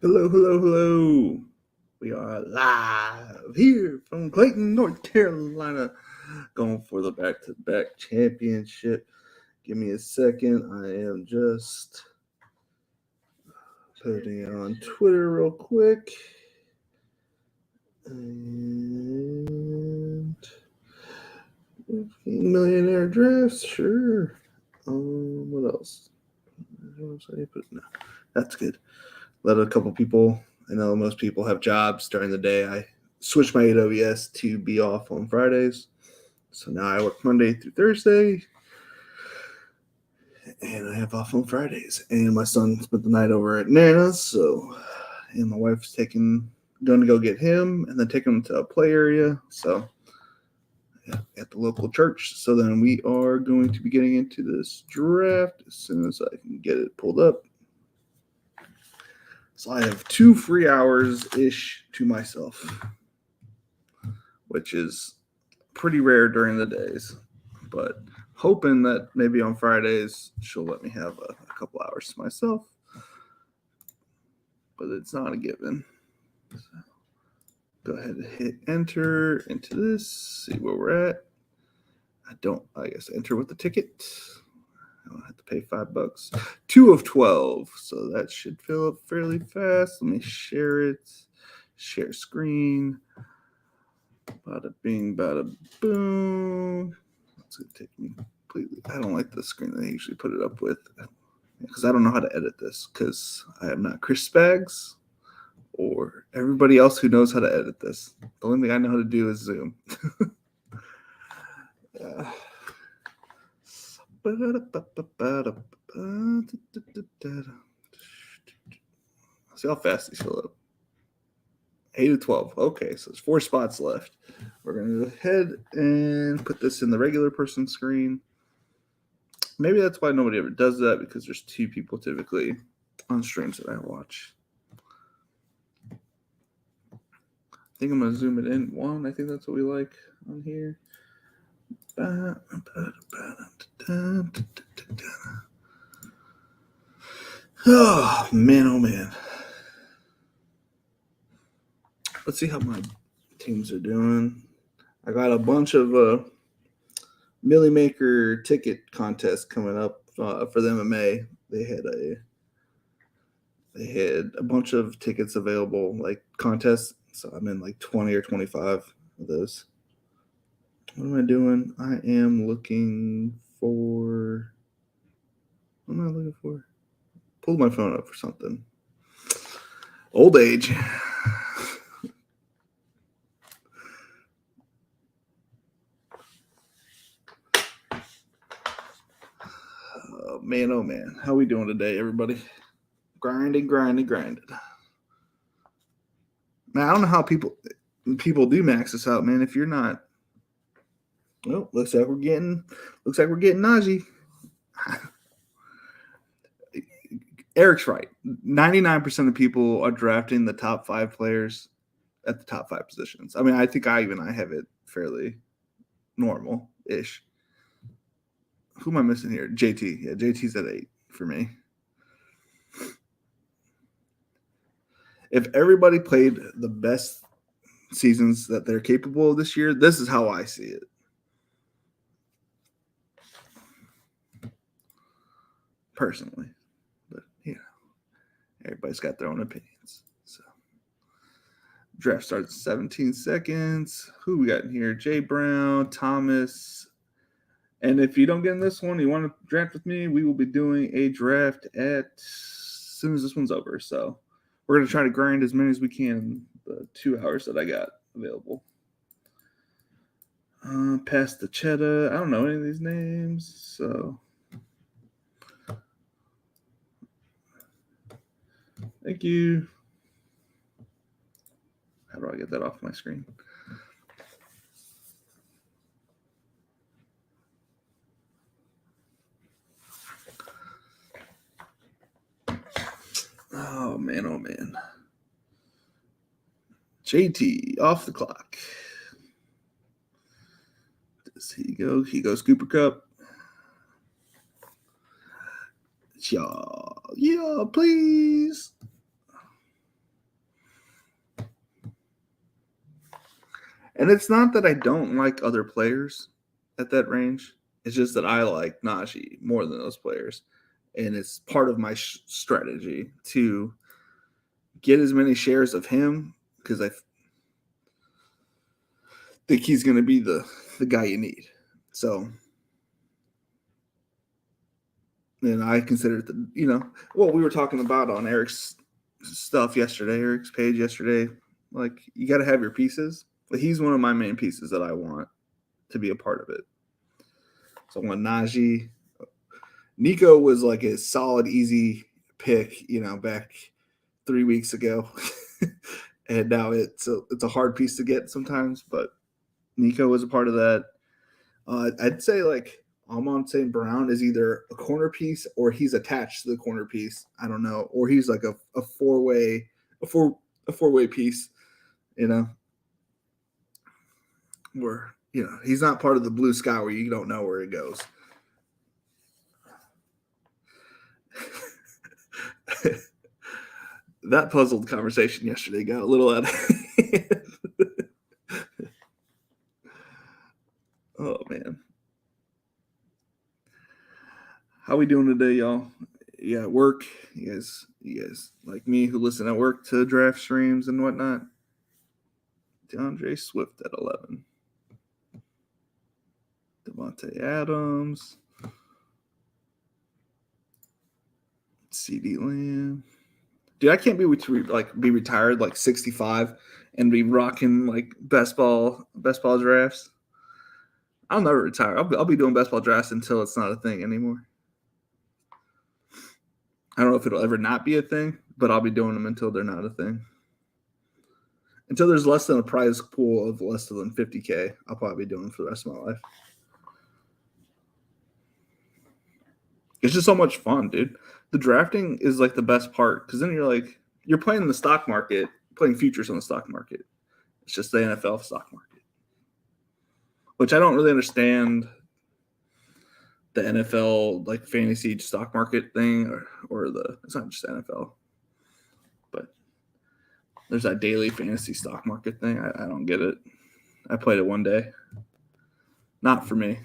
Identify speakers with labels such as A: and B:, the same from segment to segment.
A: Hello, hello, hello. We are live here from Clayton, North Carolina, going for the back-to-back championship. Give me a second. I am just putting it on Twitter real quick. And millionaire drafts, sure. What else? No, that's good. Let a couple people. I know most people have jobs during the day. I switched my AWS to be off on Fridays. So now I work Monday through Thursday. And I have off on Fridays. And my son spent the night over at Nana's. And my wife's going to go get him and then take him to a play area. So at the local church. So then we are going to be getting into this draft as soon as I can get it pulled up. So I have 2 free hours-ish to myself, which is pretty rare during the days. But hoping that maybe on Fridays she'll let me have a couple hours to myself. But it's not a given. So go ahead and hit enter into this, see where we're at. I guess enter with the ticket. I don't have to pay $5. 2 of 12, so that should fill up fairly fast. Let me share it. Share screen. Bada bing, bada boom. That's gonna take me completely. I don't like the screen that I usually put it up with because I don't know how to edit this because I am not Chris Spags or everybody else who knows how to edit this. The only thing I know how to do is Zoom. See how fast these fill up. 8 of 12. Okay, so there's 4 spots left. We're going to go ahead and put this in the regular person screen. Maybe that's why nobody ever does that, because there's 2 people typically on streams that I watch. I think I'm going to zoom it in 1. I think that's what we like on here. Oh, man. Let's see how my teams are doing. I got a bunch of Millimaker ticket contests coming up for the MMA. They had a bunch of tickets available, like contests. So I'm in like 20 or 25 of those. What am I doing? I am looking for. What am I looking for? Pulled my phone up for something. Old age. Oh man. How we doing today, everybody? Grinding. Man, I don't know how people do max this out, man. If you're not, well, looks like we're getting Najee. Eric's right. 99% of people are drafting the top 5 players at the top 5 positions. I mean, I think I have it fairly normal-ish. Who am I missing here? JT. Yeah, JT's at 8 for me. If everybody played the best seasons that they're capable of this year, this is how I see it. Personally. But, everybody's got their own opinions. So, draft starts in 17 seconds. Who we got in here? Jay Brown, Thomas. And if you don't get in this one, you want to draft with me, we will be doing a draft as soon as this one's over. So we're going to try to grind as many as we can in the 2 hours that I got available. Past the cheddar. I don't know any of these names. So thank you. How do I get that off my screen? Oh, man. JT, off the clock. Does he go? He goes Cooper Cup. Yeah, please. And it's not that I don't like other players at that range. It's just that I like Najee more than those players. And it's part of my strategy to get as many shares of him because I think he's going to be the guy you need. So, and I consider it what we were talking about on Eric's stuff yesterday, Eric's page yesterday. Like, you got to have your pieces. But he's one of my main pieces that I want to be a part of it. So I want Najee. Nico was like a solid, easy pick, back 3 weeks ago. And now it's a hard piece to get sometimes, but Nico was a part of that. I'd say like Amon St. Brown is either a corner piece or he's attached to the corner piece. I don't know. Or he's like a four-way piece, where, he's not part of the blue sky where you don't know where it goes. That puzzled conversation yesterday got a little out of hand. Oh, man. How we doing today, y'all? You at work? You guys like me who listen at work to draft streams and whatnot? DeAndre Swift at 11. Devontae Adams. CeeDee Lamb. Dude, I can't be retired like 65 and be rocking like best ball drafts. I'll never retire. I'll be doing best ball drafts until it's not a thing anymore. I don't know if it'll ever not be a thing, but I'll be doing them until they're not a thing. Until there's less than a prize pool of less than 50K, I'll probably be doing them for the rest of my life. It's just so much fun, dude. The drafting is like the best part because then you're playing the stock market, playing futures on the stock market. It's just the NFL stock market, which I don't really understand the NFL like fantasy stock market thing or it's not just NFL, but there's that daily fantasy stock market thing. I don't get it. I played it one day. Not for me.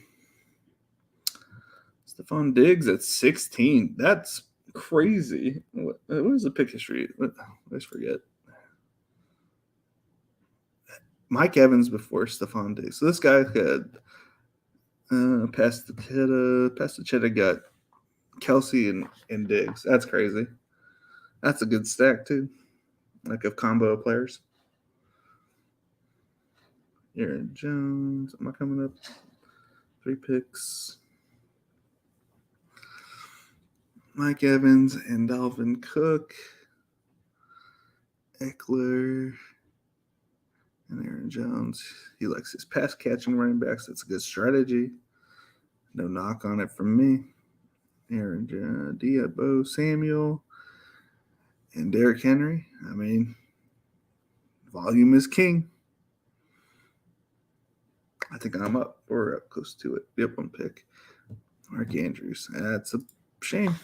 A: Stephon Diggs at 16. That's crazy. What is the pick history? I always forget. Mike Evans before Stephon Diggs. So this guy had past the Cheddar got Kelsey and Diggs. That's crazy. That's a good stack too. Like of combo players. Aaron Jones. Am I coming up? 3 picks. Mike Evans and Dalvin Cook. Eckler. And Aaron Jones. He likes his pass catching running backs. That's a good strategy. No knock on it from me. Aaron Deebo Samuel. And Derrick Henry. I mean, volume is king. I think I'm up or up close to it. Yep, one pick. Mark Andrews. That's a shame.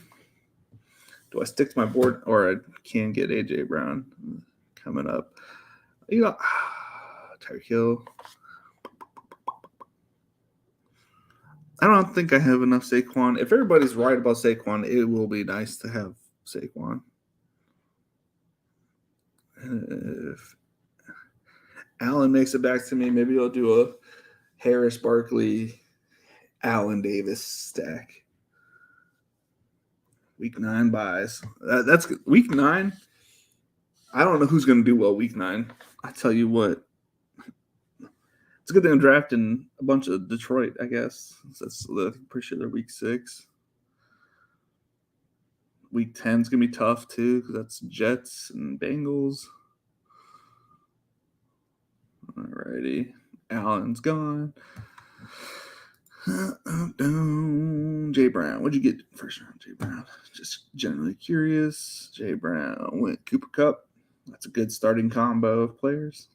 A: Do I stick to my board or I can get A.J. Brown coming up? Tyreek Hill. I don't think I have enough Saquon. If everybody's right about Saquon, it will be nice to have Saquon. If Allen makes it back to me, maybe I'll do a Harris, Barkley, Allen Davis stack. Week 9 buys. That's good. Week 9. I don't know who's going to do well week 9. I tell you what. It's a good thing I'm drafting a bunch of Detroit, I guess. That's pretty sure they're week 6. Week 10 is going to be tough, too, because that's Jets and Bengals. Alrighty. Allen's gone. Jay Brown. What'd you get first round, Jay Brown? Just generally curious. Jay Brown went Cooper Kupp. That's a good starting combo of players.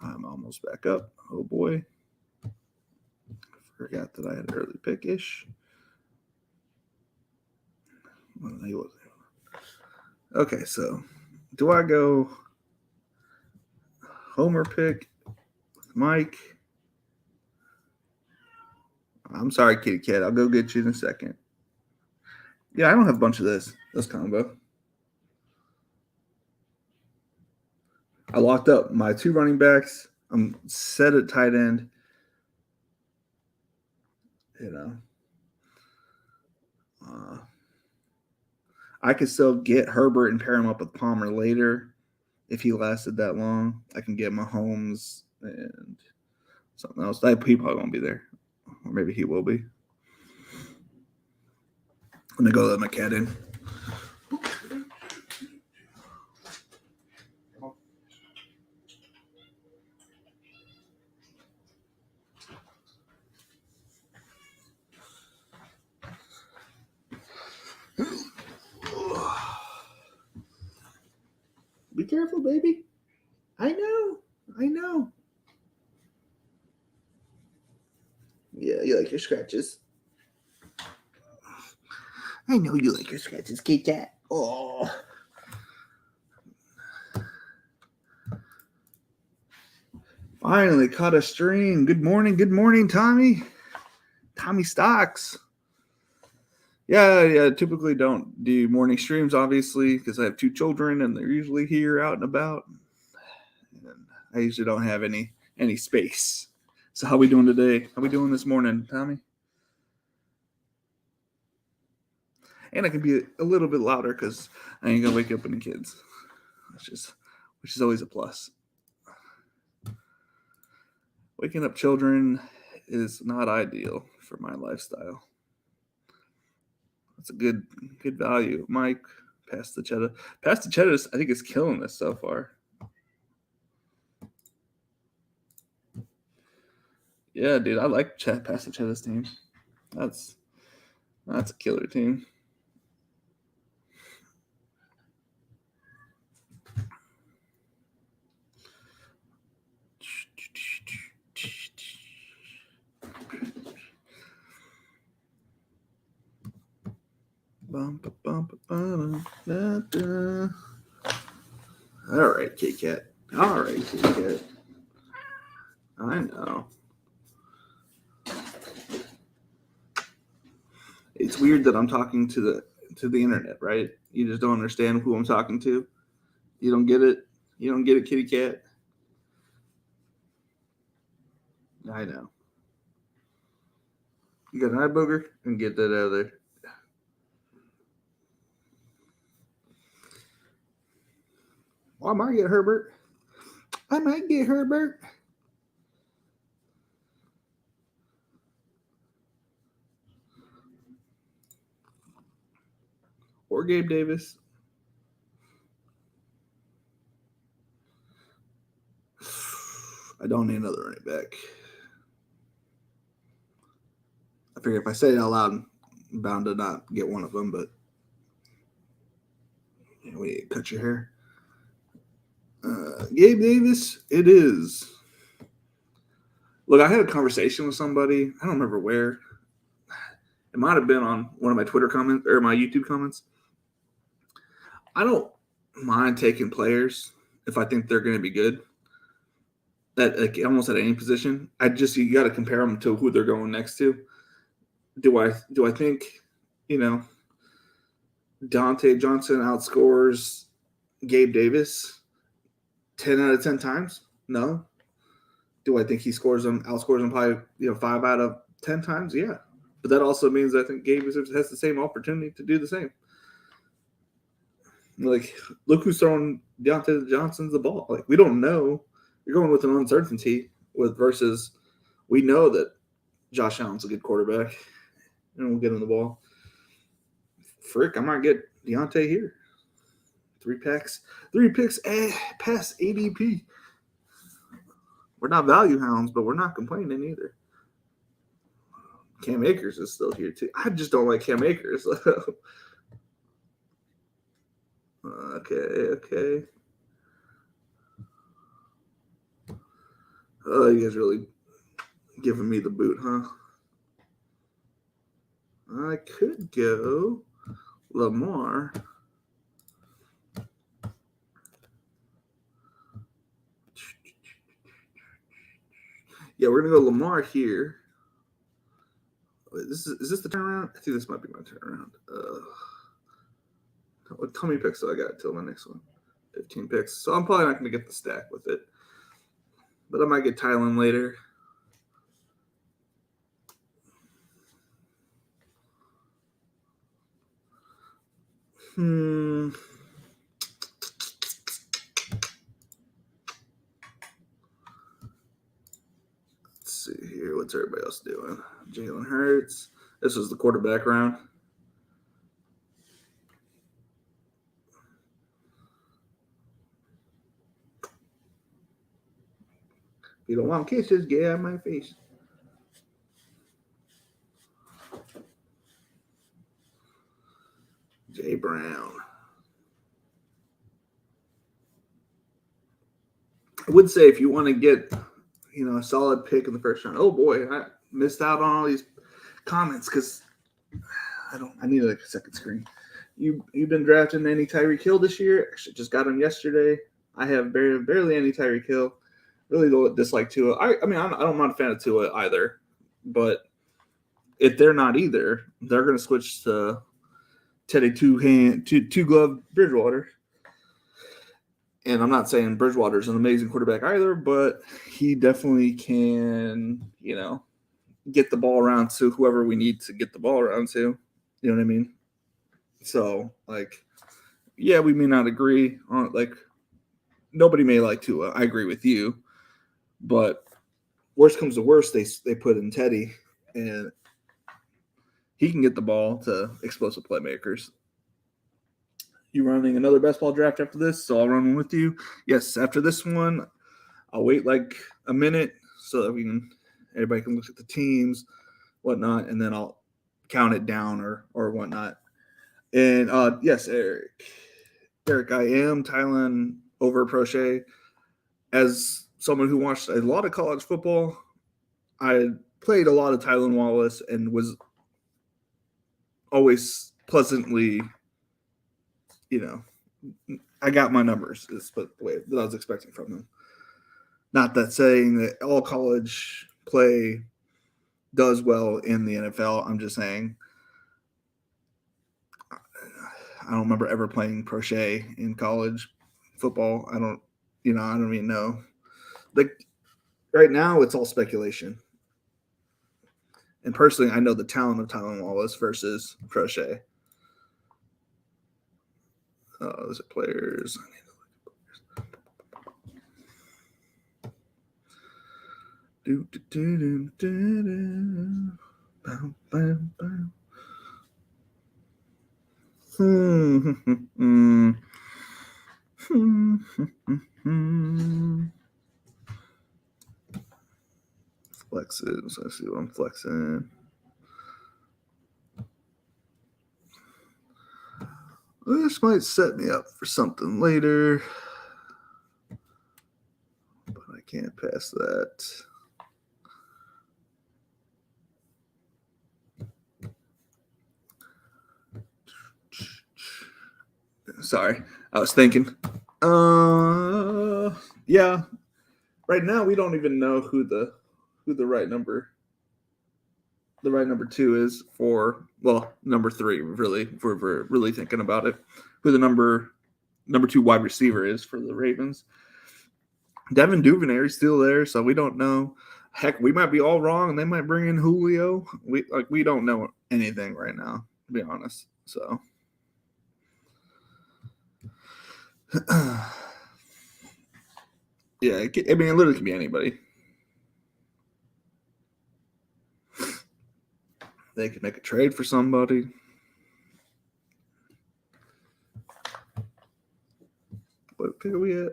A: I'm almost back up. Oh, boy. Forgot that I had early pick-ish. Okay, so do I go homer pick Mike. I'm sorry, kitty cat. I'll go get you in a second. Yeah, I don't have a bunch of this combo. I locked up my 2 running backs. I'm set at tight end. You know, I could still get Herbert and pair him up with Palmer later if he lasted that long. I can get Mahomes and something else. He probably won't be there, or maybe he will be. Let me go let my cat in. Be careful, baby. I know. Yeah, you like your scratches. I know you like your scratches, kitty cat. Oh. Finally caught a stream. Good morning, Tommy. Tommy Stocks. Yeah. Typically don't do morning streams, obviously, because I have 2 children and they're usually here out and about. And I usually don't have any space. So how we doing today? How we doing this morning, Tommy? And I can be a little bit louder because I ain't gonna wake up any kids, which is always a plus. Waking up children is not ideal for my lifestyle. That's a good value. Mike, pass the cheddar. Pass the cheddar, I think, is killing us so far. Yeah, dude, I like pass the cheddar's team. That's a killer team. All right, Kit Kat. All right, Kit Kat. I know. It's weird that I'm talking to the internet, right? You just don't understand who I'm talking to. You don't get it. You don't get it, Kitty Cat. I know. You got an eye booger? And get that out of there. Well, I might get Herbert. Or Gabe Davis. I don't need another running back. I figure if I say it out loud, I'm bound to not get one of them, but wait, cut your hair. Gabe Davis, it is. Look, I had a conversation with somebody. I don't remember where. It might have been on one of my Twitter comments or my YouTube comments. I don't mind taking players if I think they're going to be good. That like almost at any position. You got to compare them to who they're going next to. Do I think, Dante Johnson outscores Gabe Davis 10 out of 10 times? No. Do I think he outscores him probably 5 out of 10 times? Yeah. But that also means I think Gabe has the same opportunity to do the same. Like, look who's throwing Deontay Johnson's the ball. Like, we don't know. You're going with an uncertainty versus we know that Josh Allen's a good quarterback. And we'll get him the ball. Frick, I might get Deontay here. 3 picks, pass ADP. We're not value hounds, but we're not complaining either. Cam Akers is still here too. I just don't like Cam Akers. Okay. Oh, you guys really giving me the boot, huh? I could go Lamar. Yeah, we're gonna go Lamar here. Wait, is this the turnaround? I think this might be my turnaround. How many picks do I got till my next one? 15 picks. So I'm probably not gonna get the stack with it, but I might get Tylen later. Let's see here. What's everybody else doing? Jalen Hurts. This was the quarterback round. If you don't want kisses, get out of my face. Jay Brown. I would say if you want to get, a solid pick in the first round. Oh boy, I missed out on all these comments because I need a second screen. You've been drafting any Tyreek Hill this year? Actually, just got him yesterday. I have barely any Tyreek Hill. Really don't dislike Tua. I'm not a fan of Tua either, but if they're not either, they're going to switch to Teddy two glove Bridgewater. And I'm not saying Bridgewater's an amazing quarterback either, but he definitely can, get the ball around to whoever we need to get the ball around to. You know what I mean? So, yeah, we may not agree on nobody may like Tua. I agree with you, but worst comes to worst, they put in Teddy, and he can get the ball to explosive playmakers. You running another best ball draft after this, so I'll run one with you. Yes, after this one, I'll wait a minute so that everybody can look at the teams, whatnot, and then I'll count it down or whatnot. And yes, Eric, I am Tylen over Prochet. As someone who watched a lot of college football, I played a lot of Tylen Wallace and was always pleasantly, I got my numbers is the way that I was expecting from him. Not that saying that all college play does well in the NFL. I'm just saying I don't remember ever playing Prochet in college football. I don't even know. Right now, it's all speculation. And personally, I know the talent of Tylen Wallace versus Prochet. Those are players. Flexes. Let's see what I'm flexing. This might set me up for something later, but I can't pass that. Sorry, I was thinking. Yeah. Right now, we don't even know who the right number 2 is for. Well, number 3, really, if we're really thinking about it, who the number 2 wide receiver is for the Ravens. Devin Duvernay is still there, so we don't know. Heck, we might be all wrong, and they might bring in Julio. We don't know anything right now, to be honest. So. Yeah, it literally could be anybody. They could make a trade for somebody. What pick are we at?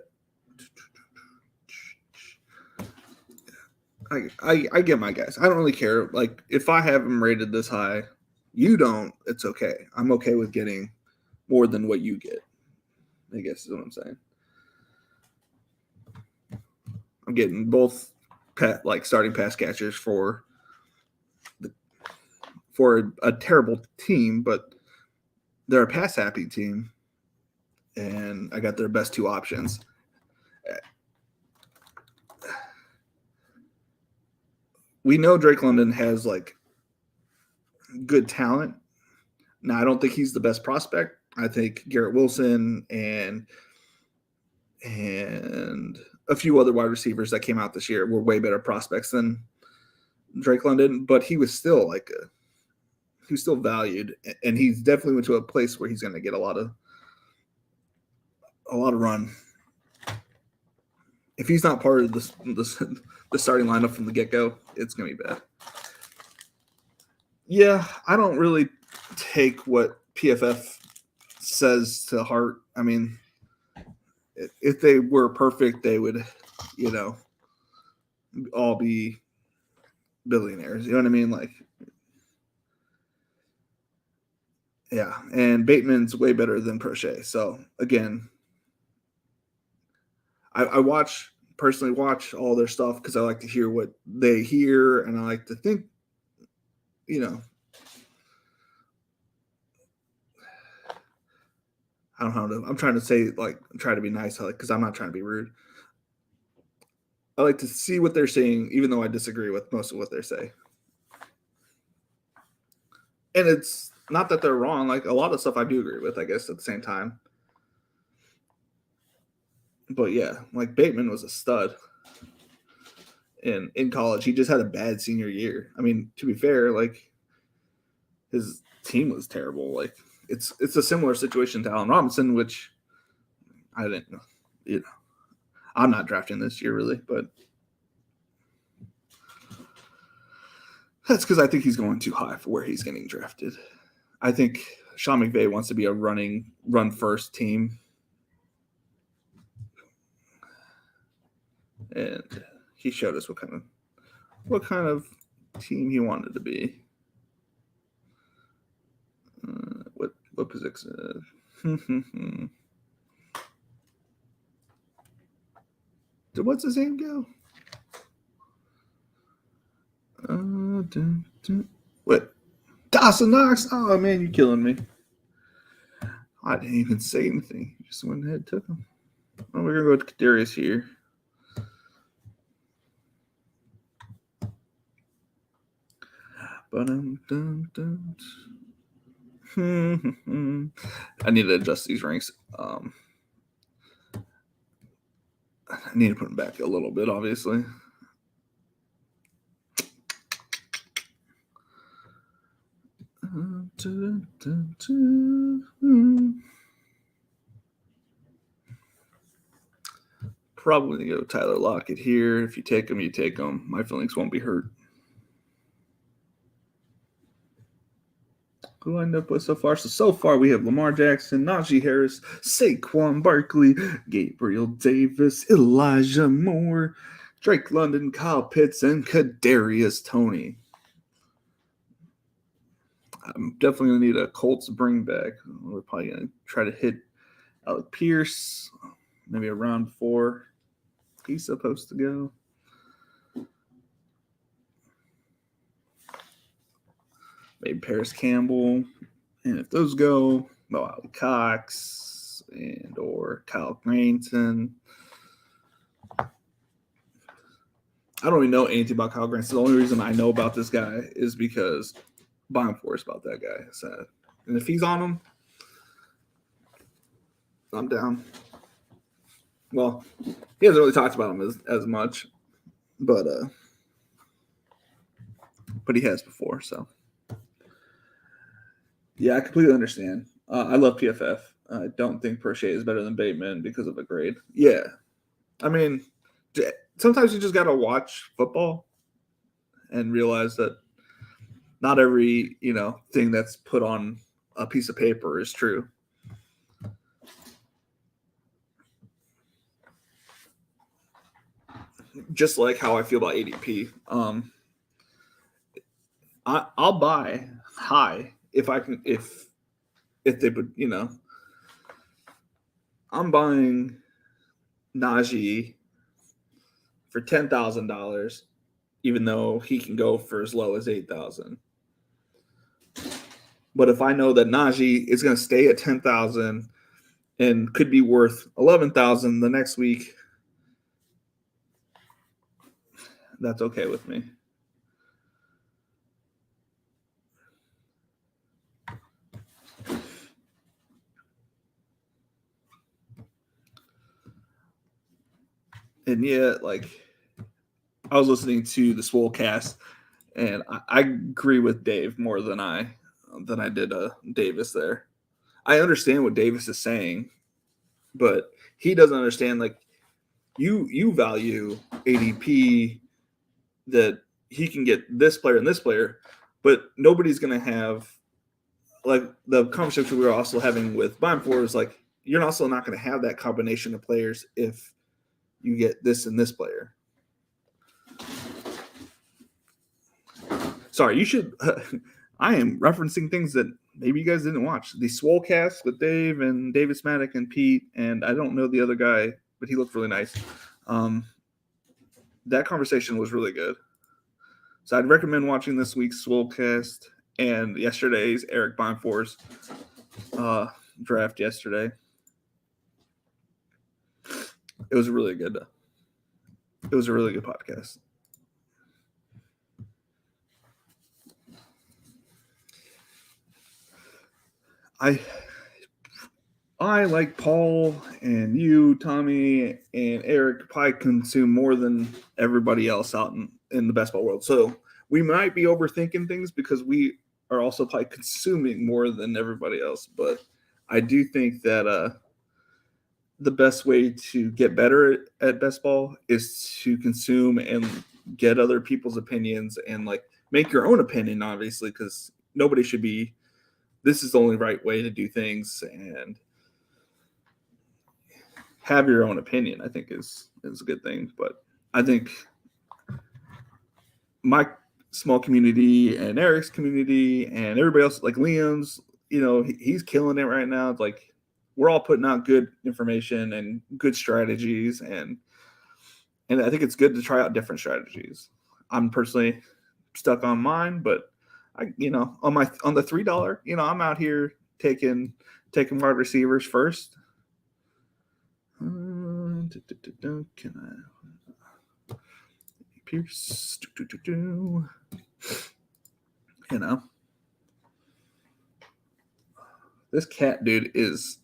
A: I get my guys. I don't really care. If I have them rated this high, you don't, it's okay. I'm okay with getting more than what you get, I guess is what I'm saying. I'm getting both starting pass catchers for a terrible team, but they're a pass happy team, and I got their best 2 options. we know Drake London has like good talent. Now, I don't think he's the best prospect. I think Garrett Wilson and a few other wide receivers that came out this year were way better prospects than Drake London, but he was still he was still valued, and he's definitely went to a place where he's going to get a lot of run. If he's not part of the starting lineup from the get-go, it's going to be bad. Yeah, I don't really take what PFF says to heart. I mean, if they were perfect, they would, all be billionaires. You know what I mean? Like, yeah. And Bateman's way better than Prochet. So again, I personally watch all their stuff because I like to hear what they hear, and I like to think, I don't know. I'm trying to say, like, try to be nice, because I'm not trying to be rude. I like to see what they're saying, even though I disagree with most of what they say. And it's not that they're wrong. Like, a lot of stuff I do agree with, I guess, at the same time. But yeah, like, Bateman was a stud in college. He just had a bad senior year. I mean, to be fair, like, his team was terrible. Like, it's a similar situation to Allen Robinson, which I didn't know. I'm not drafting this year, really, but that's because I think he's going too high for where he's getting drafted. I think Sean McVay wants to be a run-first team. And he showed us what kind of team he wanted to be. What position? What's his name go? What? Dawson Knox? Oh man, you're killing me. I didn't even say anything. You just went ahead and took him. Well, we're gonna go with Kadarius here. I need to adjust these ranks. I need to put them back a little bit, obviously. Probably go Tyler Lockett here. If you take him, you take him. My feelings won't be hurt. Who I end up with so far? So far we have Lamar Jackson, Najee Harris, Saquon Barkley, Gabriel Davis, Elijah Moore, Drake London, Kyle Pitts, and Kadarius Toney. I'm definitely going to need a Colts bring back. We're probably going to try to hit Alec Pierce, maybe around 4. He's supposed to go. Maybe Paris Campbell. And if those go, Ali Cox and or Kyle Granson. I don't even know anything about Kyle Granson. The only reason I know about this guy is because Buying Force about that guy. So, and if he's on him, I'm down. Well, he hasn't really talked about him as much, but he has before. So, yeah, I completely understand. I love PFF. I don't think Prochet is better than Bateman because of a grade. Yeah, I mean, sometimes you just got to watch football and realize that not every thing that's put on a piece of paper is true. Just like how I feel about ADP. I'll buy high if I can, if they would, I'm buying Najee for $10,000, even though he can go for as low as $8,000. But if I know that Najee is going to stay at $10,000 and could be worth $11,000 the next week, that's okay with me. And yeah, like I was listening to the Swolecast, and I agree with Dave more than I did Davis there. I understand what Davis is saying, but he doesn't understand. Like you value ADP that he can get this player and this player, but nobody's going to have like the conversation we were also having with Blind Four is like you're also not going to have that combination of players if you get this and this player. Sorry, you should. I am referencing things that maybe you guys didn't watch. The Swolecast with Dave and Davis Maddock and Pete, and I don't know the other guy, but he looked really nice. That conversation was really good. So I'd recommend watching this week's Swolecast and yesterday's Eric Bonfor's draft yesterday. It was really good. It was a really good podcast. I like Paul and you, Tommy, and Eric probably consume more than everybody else out in the best ball world. So we might be overthinking things because we are also probably consuming more than everybody else. But I do think that the best way to get better at best ball is to consume and get other people's opinions and like make your own opinion, obviously, because nobody should be. This is the only right way to do things, and have your own opinion, I think is a good thing. But I think my small community and Eric's community and everybody else, like Liam's, he's killing it right now. It's like we're all putting out good information and good strategies, and I think it's good to try out different strategies. I'm personally stuck on mine, but I, on the $3, I'm out here taking wide receivers first. Can I Pierce? This cat dude is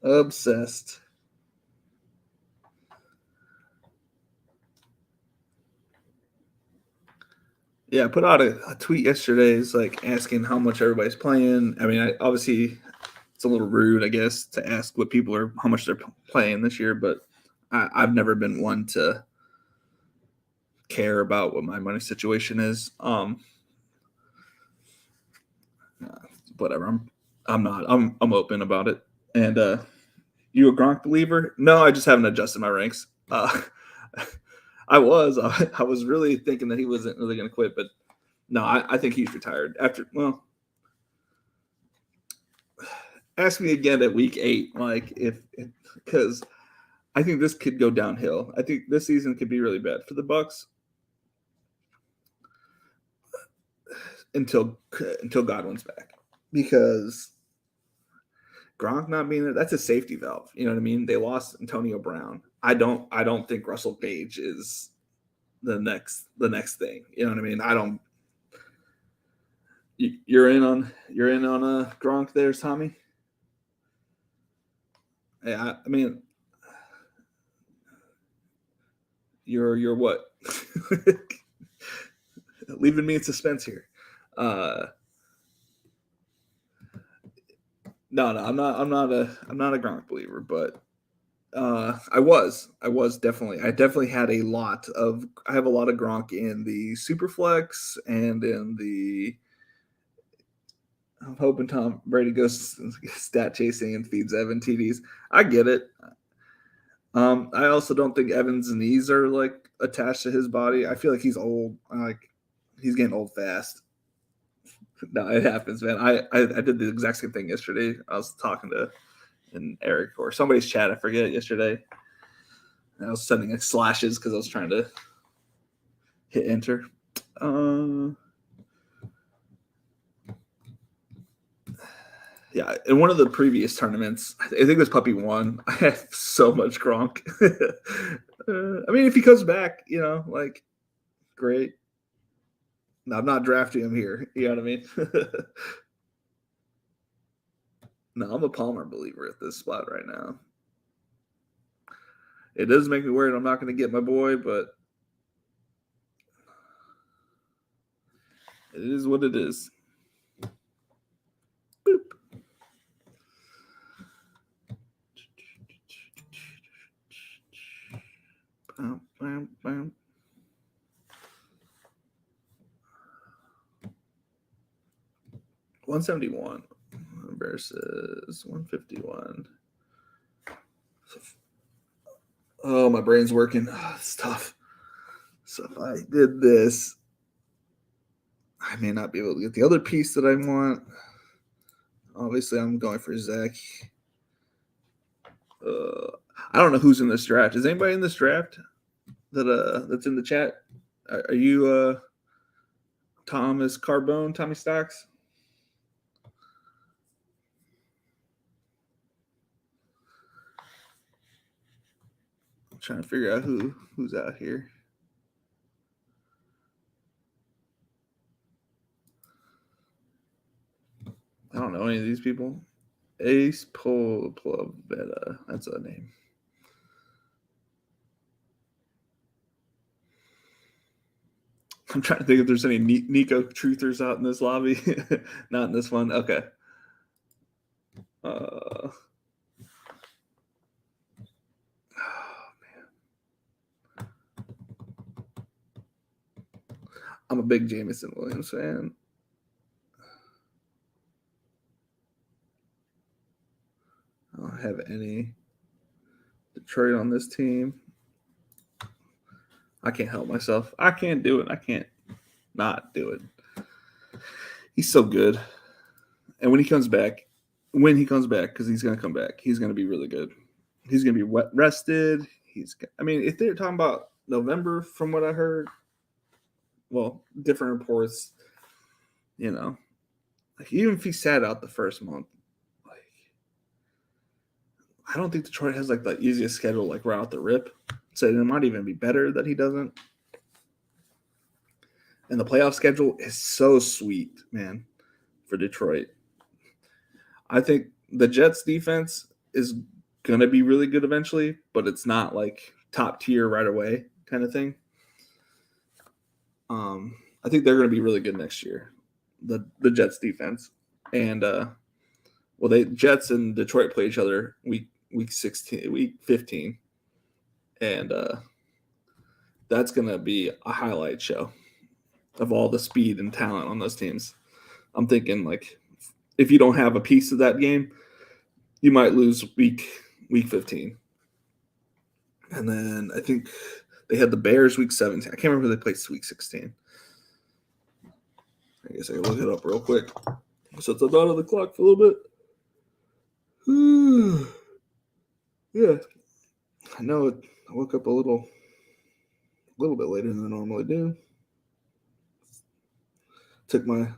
A: obsessed. Yeah, I put out a tweet yesterday. It's like asking how much everybody's playing. I mean, obviously it's a little rude, I guess, to ask what people are, how much they're playing this year, but I've never been one to care about what my money situation is. Whatever. I'm not. I'm open about it. And you a Gronk believer? No, I just haven't adjusted my ranks. I was really thinking that he wasn't really going to quit, but no, I think he's retired after. Well, ask me again at week 8, like because I think this could go downhill. I think this season could be really bad for the Bucks until Godwin's back, because Gronk not being there, that's a safety valve. You know what I mean? They lost Antonio Brown. I don't think Russell Gage is the next thing. You know what I mean? I don't. You're in on a Gronk there, Tommy. Yeah, I mean, you're what? Leaving me in suspense here. No, I'm not a Gronk believer, but I definitely had a lot of Gronk in the Superflex and in the. I'm hoping Tom Brady goes stat chasing and feeds Evan TDs. I get it. I also don't think Evan's knees are like attached to his body. I feel like he's old. He's getting old fast. No, it happens, man. I did the exact same thing yesterday. I was talking to Eric or somebody's chat. I forget yesterday. And I was sending like slashes because I was trying to hit enter. Yeah, in one of the previous tournaments, I think it was Puppy 1. I had so much Gronk. I mean, if he comes back, like, great. No, I'm not drafting him here. You know what I mean? No, I'm a Palmer believer at this spot right now. It does make me worried I'm not going to get my boy, but it is what it is. Boop. Bam, bam, bam. $171 versus $151. Oh, my brain's working. Oh, it's tough. So if I did this, I may not be able to get the other piece that I want. Obviously, I'm going for Zach. I don't know who's in this draft. Is anybody in this draft that's in the chat? Are you Thomas Carbone, Tommy Stocks? I'm trying to figure out who's out here. I don't know any of these people. Ace Plovetta. That's a name. I'm trying to think if there's any Nico truthers out in this lobby. Not in this one. Okay. Oh, man. I'm a big Jamison Williams fan. I don't have any Detroit on this team. I can't help myself. I can't do it. I can't not do it. He's so good. And when he comes back, because he's going to come back, he's going to be really good. He's going to be rested. If they're talking about November, from what I heard, well, different reports, even if he sat out the first month, I don't think Detroit has the easiest schedule right out the rip. So it might even be better that he doesn't. And the playoff schedule is so sweet, man, for Detroit. I think the Jets defense is going to be really good eventually, but it's not top tier right away kind of thing. I think they're going to be really good next year, the Jets defense. And, Jets and Detroit play each other week 15. And that's going to be a highlight show of all the speed and talent on those teams. I'm thinking if you don't have a piece of that game, you might lose week 15. And then I think they had the Bears week 17. I can't remember who they played week 16. I guess I can look it up real quick. So it's about on the clock for a little bit. Yeah. I know it. I woke up a little bit later than I normally do. Took my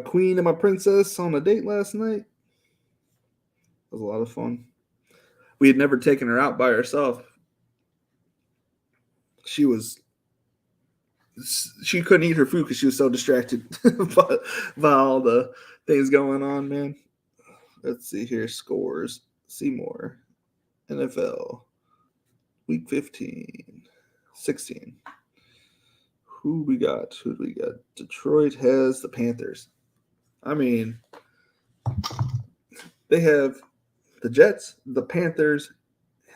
A: queen and my princess on a date last night. It was a lot of fun. We had never taken her out by herself. She couldn't eat her food because she was so distracted by all the things going on, man. Let's see here. Scores. Seymour. NFL. Week 15. 16. Who do we got? Detroit has the Panthers. They have the Jets, the Panthers,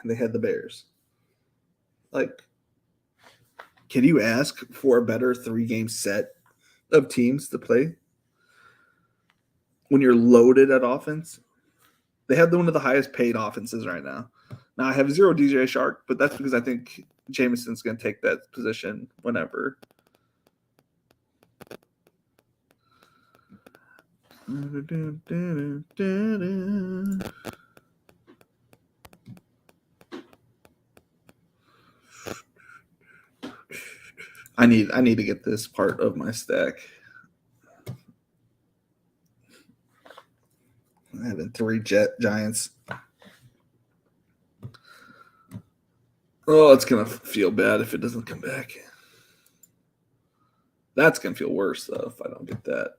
A: and they had the Bears. Can you ask for a better 3-game set of teams to play when you're loaded at offense? They have one of the highest paid offenses right now. Now, I have 0 DJ Shark, but that's because I think Jameson's going to take that position whenever. I need to get this part of my stack. I'm having 3 Giants. Oh, it's going to feel bad if it doesn't come back. That's going to feel worse, though, if I don't get that.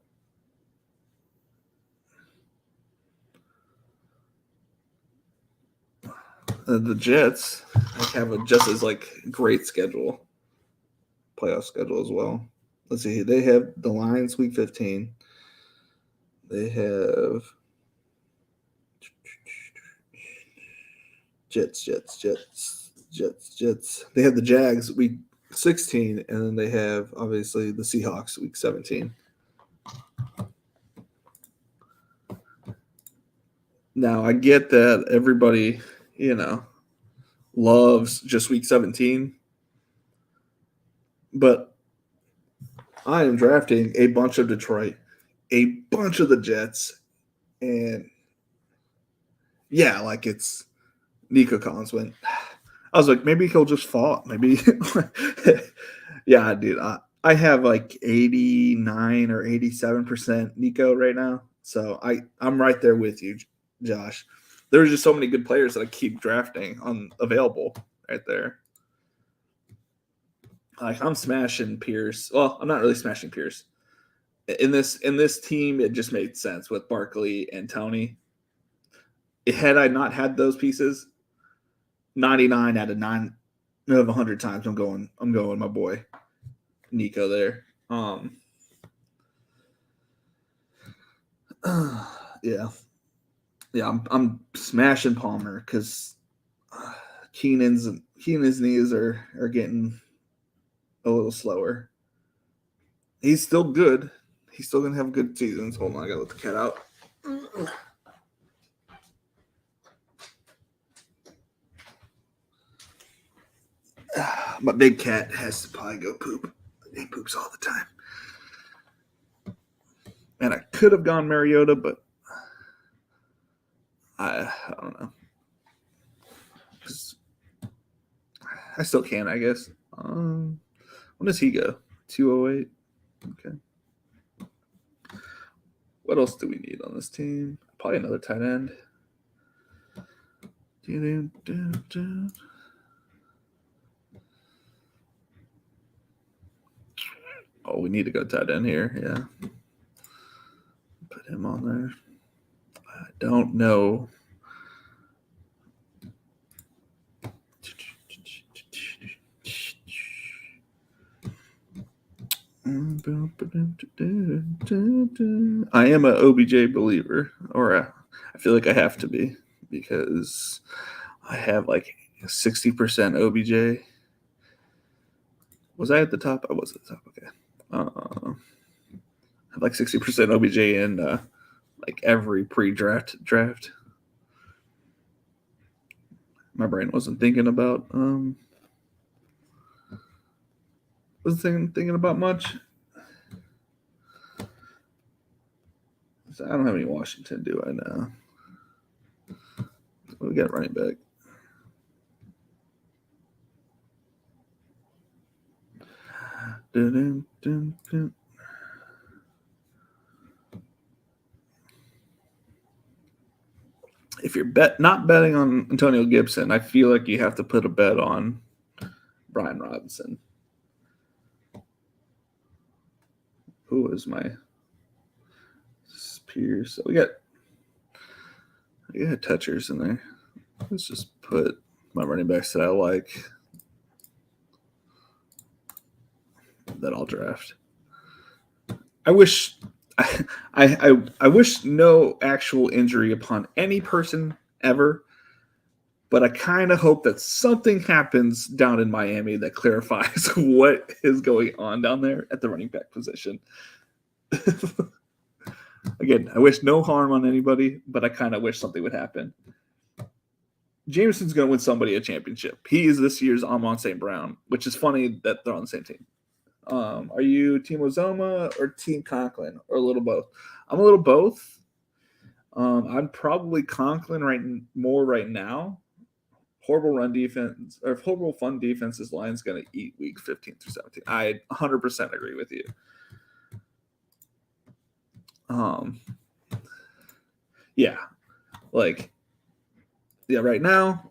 A: The Jets have a just as great schedule, playoff schedule as well. Let's see. They have the Lions week 15. They have Jets. They have the Jags week 16, and then they have obviously the Seahawks week 17. Now I get that everybody, loves just week 17, but I am drafting a bunch of Detroit, a bunch of the Jets, and it's Nico Collins went. I was like, maybe he'll just fall. Maybe, yeah, dude. I have 89 or 87% Nico right now, so I'm right there with you, Josh. There's just so many good players that I keep drafting on available right there. I'm smashing Pierce. Well, I'm not really smashing Pierce. In this team, it just made sense with Barkley and Tony. Had I not had those pieces, 99 out of 100 times, I'm going my boy Nico there. Yeah, I'm smashing Palmer because Keenan's knees are getting a little slower. He's still good. He's still gonna have good seasons. Hold on, I gotta let the cat out. My big cat has to probably go poop. He poops all the time. And I could have gone Mariota, but I don't know. I still can, I guess. When does he go? 208. Okay. What else do we need on this team? Probably another tight end. Oh, we need to go tight end here. Yeah. Put him on there. I don't know. I am an OBJ believer, or I feel like I have to be, because I have 60% OBJ. Was I at the top? I was at the top. Okay. I have 60% OBJ in every pre-draft draft. My brain wasn't thinking about thinking about much. I don't have any Washington, do I now? We got running back. If you're not betting on Antonio Gibson, I feel like you have to put a bet on Brian Robinson. Who is my Pierce? So we got touchers in there. Let's just put my running backs that I like that I'll draft. I wish I wish no actual injury upon any person ever, but I kind of hope that something happens down in Miami that clarifies what is going on down there at the running back position. Again, I wish no harm on anybody, but I kind of wish something would happen. Jameson's going to win somebody a championship. He is this year's Amon St. Brown, which is funny that they're on the same team. Are you Team Ozoma or Team Conklin, or a little both? I'm a little both. I'm probably Conklin more right now. Horrible run defense, or horrible fun defense. This line's going to eat week 15 through 17. I 100% agree with you. Right now,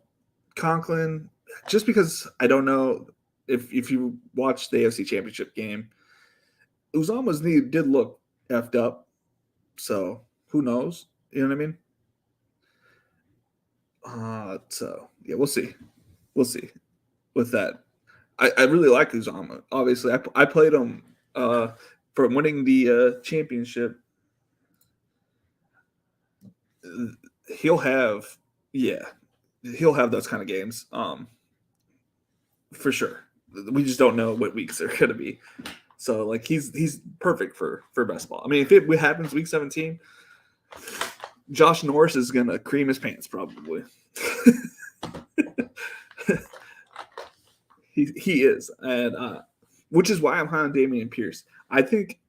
A: Conklin, just because I don't know if you watched the AFC Championship game, Uzama's knee did look effed up, so who knows? You know what I mean? So yeah, we'll see. We'll see with that. I really like Uzama. Obviously, I played him for winning the championship. He'll have yeah, he'll have those kind of games. For sure. We just don't know what weeks they're going to be. So like he's perfect for best ball. I mean, if it happens week 17, Josh Norris is going to cream his pants probably. he is, and which is why I'm high on Damian Pierce. I think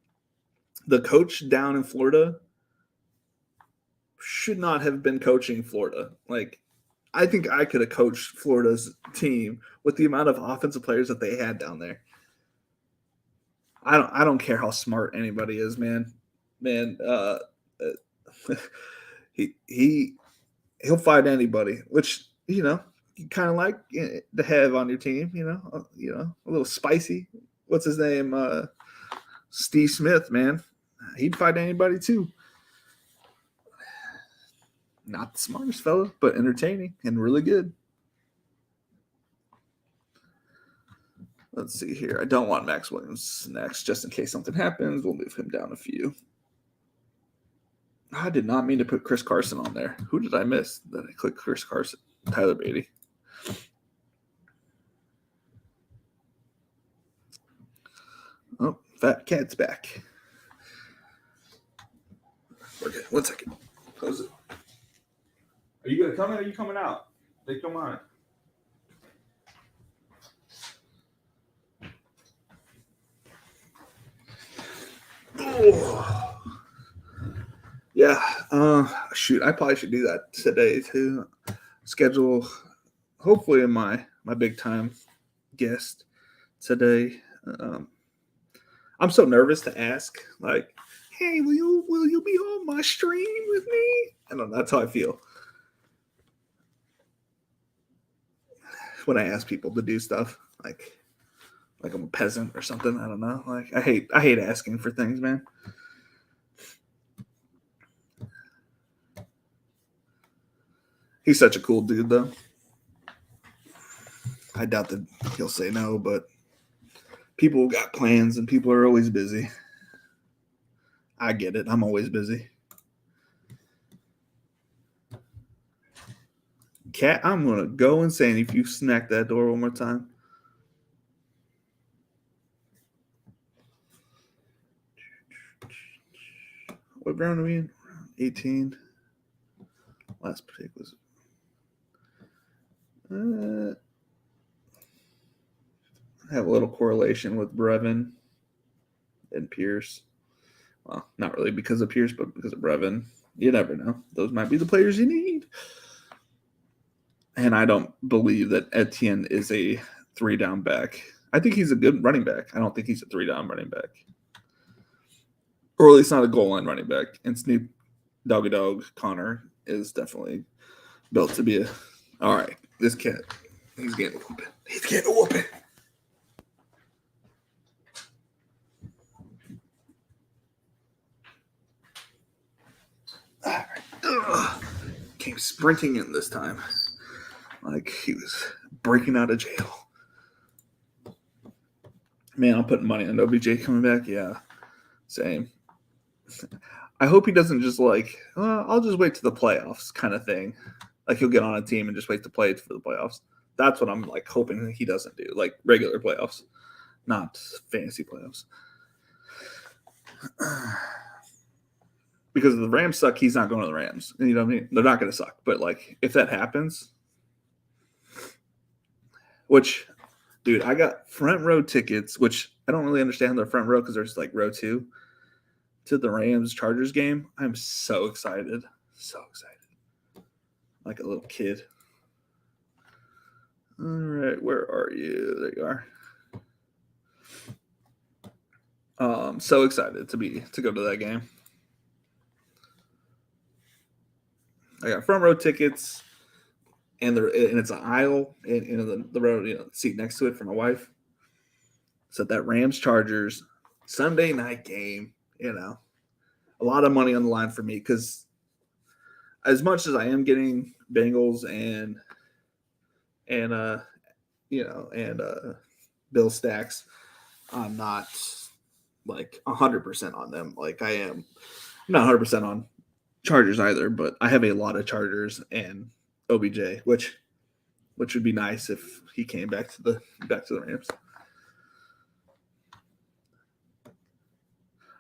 A: the coach down in Florida should not have been coaching Florida. Like, I think I could have coached Florida's team with the amount of offensive players that they had down there. I don't care how smart anybody is, man. Man, he'll fight anybody, which you kind of like to have on your team. A little spicy. What's his name? Steve Smith, man. He'd fight anybody too. Not the smartest fella, but entertaining and really good. Let's see here. I don't want Max Williams next, just in case something happens. We'll move him down a few. I did not mean to put Chris Carson on there. Who did I miss that I clicked Chris Carson? Tyler Beatty. Oh, Fat Cat's back. Okay, 1 second. Close it. Are you going to come in or are you coming out? They come on. Oh. Yeah. Shoot, I probably should do that today too. Schedule, hopefully, in my big time guest today. I'm so nervous to ask, like, hey, will you be on my stream with me? I don't know. That's how I feel when I ask people to do stuff, like I'm a peasant or something. I don't know. Like I hate asking for things, man. He's such a cool dude, though. I doubt that he'll say no, but people got plans and people are always busy. I get it. I'm always busy. Cat, I'm going to go insane if you smack that door one more time. What round are we in? 18. Last pick was have a little correlation with Brevin and Pierce. Well, not really because of Pierce, but because of Brevin. You never know. Those might be the players you need. And I don't believe that Etienne is a 3-down back. I think he's a good running back. I don't think he's a 3-down running back. Or at least not a goal line running back. And Snoop Doggy Dog Connor is definitely built to be a. All right, this cat, he's getting a whooping. He's getting a whooping. All right. Ugh. Came sprinting in this time, like he was breaking out of jail. Man, I'm putting money on OBJ coming back. Yeah, same. I hope he doesn't just I'll just wait to the playoffs kind of thing. Like he'll get on a team and just wait to play for the playoffs. That's what I'm hoping he doesn't do, like regular playoffs, not fantasy playoffs. Because if the Rams suck, he's not going to the Rams. You know what I mean? They're not going to suck. But if that happens, which, dude, I got front row tickets, which I don't really understand their front row because there's row 2 to the Rams Chargers game. I'm so excited. So excited. Like a little kid. All right, where are you? There you are. I'm so excited to go to that game. I got front row tickets, and it's an aisle, and the row seat next to it for my wife. So that Rams Chargers Sunday night game, a lot of money on the line for me because as much as I am getting Bengals and Bill stacks, I'm not like 100% on them. Like I am, I'm not 100% on Chargers either, but I have a lot of Chargers and OBJ, which would be nice if he came back to the Rams.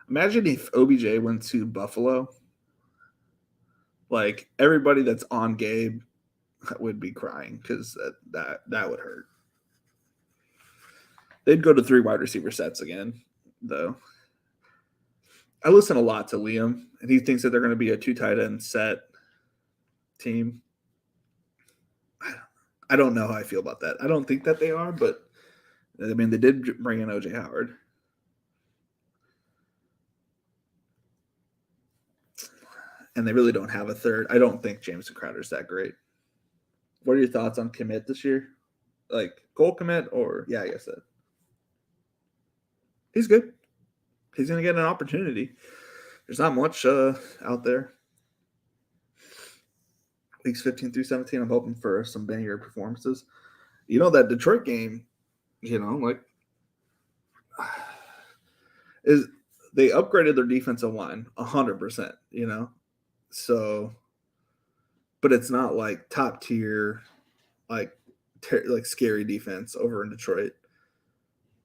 A: Imagine if OBJ went to Buffalo. Like everybody that's on Gabe would be crying because that would hurt. They'd go to 3 wide receiver sets again, though. I listen a lot to Liam, and he thinks that they're going to be a 2 tight end set team. I don't know how I feel about that. I don't think that they are, but I mean, they did bring in OJ Howard. And they really don't have a third. I don't think Jameson Crowder's that great. What are your thoughts on Kmet this year? Like Cole Kmet or yeah, I guess that. He's good. He's going to get an opportunity. There's not much out there. Weeks 15 through 17, I'm hoping for some banger performances. You know, that Detroit game, you know, like is they upgraded their defensive line 100%, you know. So, but it's not like top tier, like scary defense over in Detroit.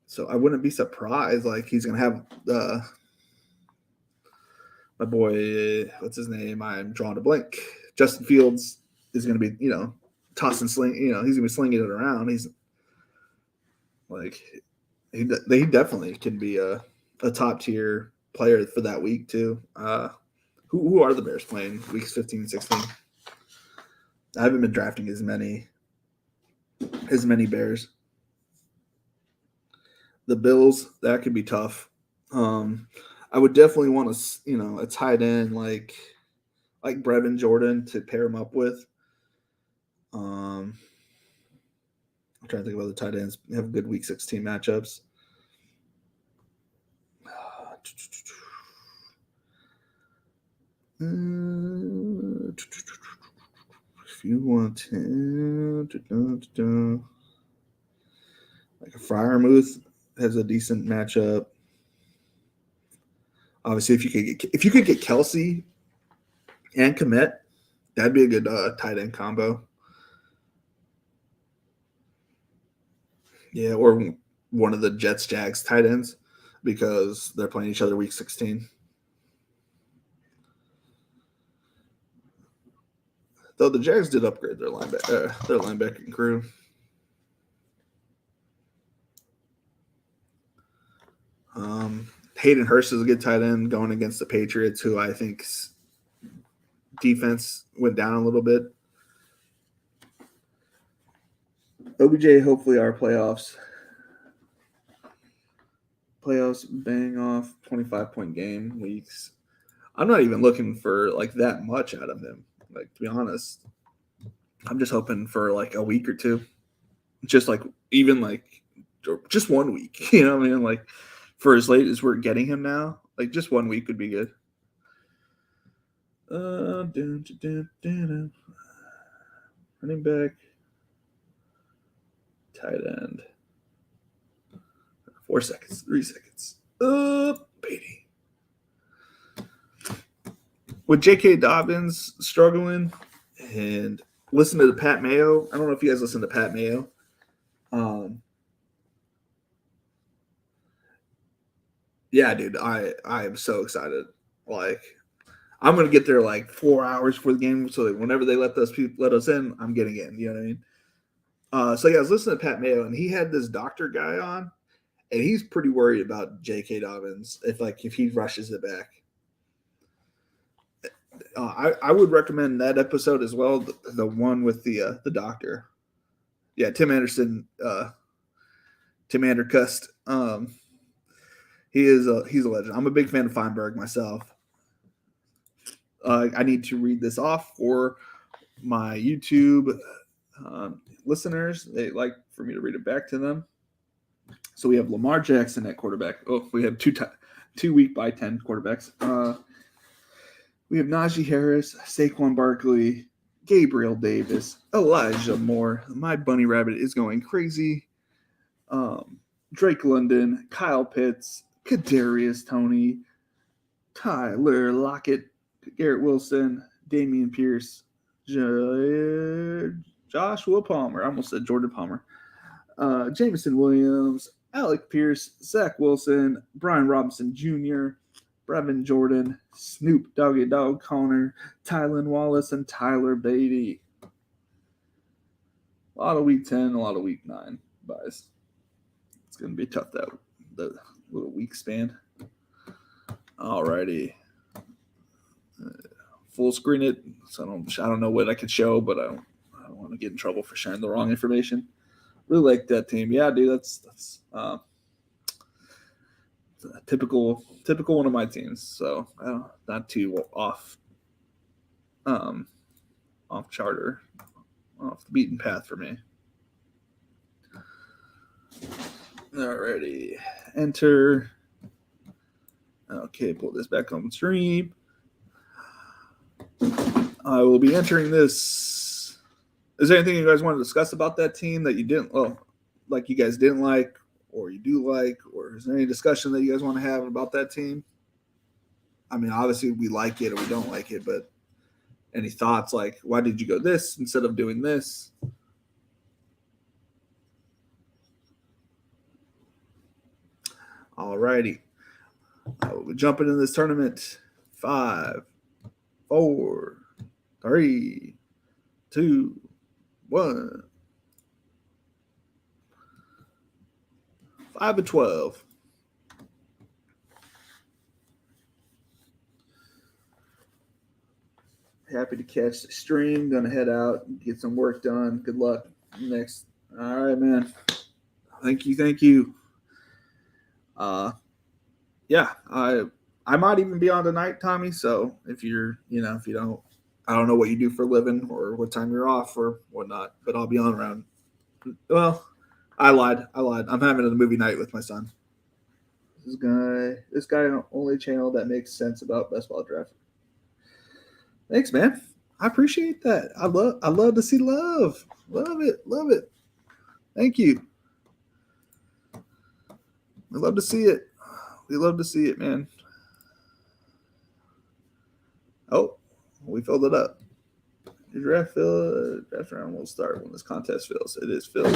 A: So I wouldn't be surprised. Like he's gonna have my boy, what's his name? I'm drawing a blank. Justin Fields is gonna be, you know, tossing sling. You know, he's gonna be slinging it around. He's like he definitely can be a top tier player for that week too. Who are the Bears playing weeks 15 and 16? I haven't been drafting as many Bears. The Bills, that could be tough. I would definitely want to, you know, a tight end like Brevin Jordan to pair him up with. I'm trying to think of other tight ends have good week 16 matchups. If you want to, like a Freiermuth has a decent matchup. Obviously, if you could get Kelsey and Kmet, that'd be a good tight end combo. Yeah, or one of the Jets Jags tight ends because they're playing each other week 16. Though the Jags did upgrade their linebacking crew. Hayden Hearst is a good tight end going against the Patriots, who I think's defense went down a little bit. OBJ, hopefully our playoffs bang off 25-point game weeks. I'm not even looking for like that much out of him. Like, to be honest, I'm just hoping for like a week or two, just like even like just 1 week. You know what I mean? Like for as late as we're getting him now, like just 1 week would be good. Running back, tight end. 4 seconds, 3 seconds. Baby. With J.K. Dobbins struggling, and listen to the Pat Mayo. I don't know if you guys listen to Pat Mayo. Yeah, dude, I am so excited. Like, I'm gonna get there like 4 hours before the game, so that whenever they let us in, I'm getting in. You know what I mean? So yeah, I was listening to Pat Mayo, and he had this doctor guy on, and he's pretty worried about J.K. Dobbins if he rushes it back. I would recommend that episode as well, the one with the doctor. Yeah, Tim Anderson, Tim Andercust. He's a legend. I'm a big fan of Feinberg myself. I need to read this off for my YouTube listeners. They like for me to read it back to them. So we have Lamar Jackson at quarterback. Oh, we have two week by 10 quarterbacks. We have Najee Harris, Saquon Barkley, Gabriel Davis, Elijah Moore. My bunny rabbit is going crazy. Drake London, Kyle Pitts, Kadarius Toney, Tyler Lockett, Garrett Wilson, Damian Pierce, Joshua Palmer. I almost said Jordan Palmer. Jameson Williams, Alec Pierce, Zach Wilson, Brian Robinson Jr., Brevin Jordan, Snoop Doggy Dog Connor, Tylen Wallace, and Tyler Beatty. A lot of week 10, a lot of week 9 buys. It's going to be tough, that the little week span. Alrighty. Full screen it. So I don't know what I could show, but I don't want to get in trouble for sharing the wrong information. Really like that team. Yeah, dude, that's a typical one of my teams. So not too off charter, off the beaten path for me. Alrighty, enter. Okay, pull this back on stream. I will be entering this. Is there anything you guys want to discuss about that team that you didn't, like you guys didn't like, or you do like, or is there any discussion that you guys want to have about that team? I mean, obviously we like it or we don't like it, but any thoughts like, why did you go this instead of doing this? Alrighty. I will be jumping in this tournament. 5, 4, 3, 2, 1. 5 of 12. Happy to catch the stream. Gonna head out and get some work done. Good luck next. All right, man. Thank you. Yeah, I might even be on tonight, Tommy. So if you're, if you don't, I don't know what you do for a living or what time you're off or whatnot, but I'll be on around. Well, I lied. I'm having a movie night with my son. This guy on only channel that makes sense about best ball draft. Thanks, man. I appreciate that. I love to see love. Love it. Thank you. We love to see it. We love to see it, man. Oh, we filled it up. The draft round will start when this contest fills. It is filled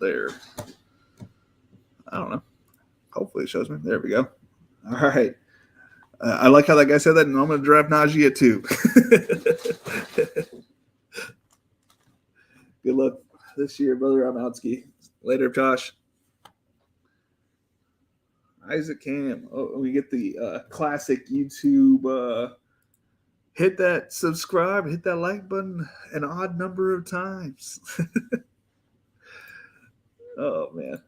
A: there. I don't know. Hopefully it shows me. There we go. All right. I like how that guy said that, and I'm going to draft Najee too. Good luck this year, brother. I'm Outsky. Later, Josh. Isaac Cam. Oh, we get the classic YouTube. Hit that subscribe, hit that like button an odd number of times. Oh, man.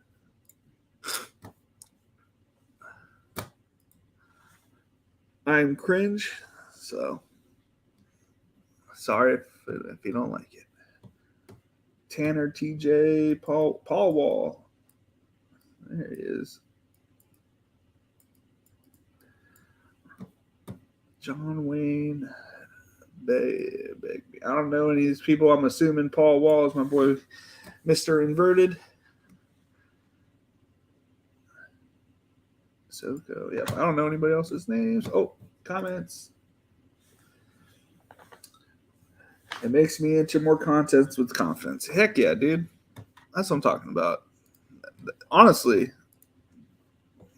A: I'm cringe, so sorry if you don't like it. Tanner, TJ, Paul Wall. There he is. John Wayne, Begbie. I don't know any of these people. I'm assuming Paul Wall is my boy, Mr. Inverted. Soko. Yeah, I don't know anybody else's names. Oh, comments. It makes me enter more contents with confidence. Heck yeah, dude. That's what I'm talking about. Honestly,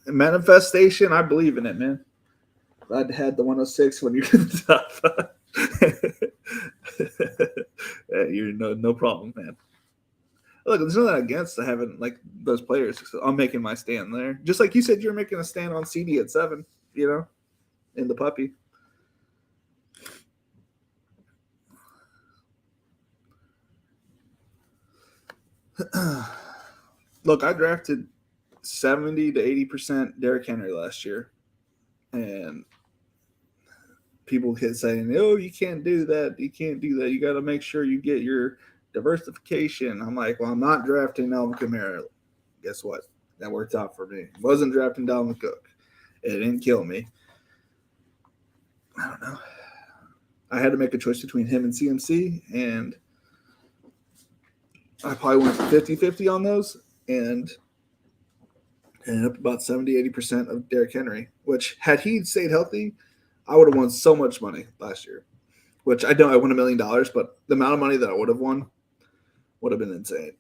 A: manifestation, I believe in it, man. Glad to have the 106 when you're in the top. Yeah, you're no problem, man. Look, there's nothing against having like those players. I'm making my stand there. Just like you said, you're making a stand on CD at 7, in the puppy. Look, I drafted 70 to 80% Derrick Henry last year. And people kept saying, oh, you can't do that. You can't do that. You got to make sure you get your diversification. I'm like, well, I'm not drafting Alvin Kamara. Guess what? That worked out for me. Wasn't drafting Dalvin Cook. It didn't kill me. I don't know. I had to make a choice between him and CMC, and I probably went 50-50 on those, and ended up about 70-80% of Derrick Henry, which had he stayed healthy, I would have won so much money last year, which I know I won $1 million, but the amount of money that I would have won would have been insane.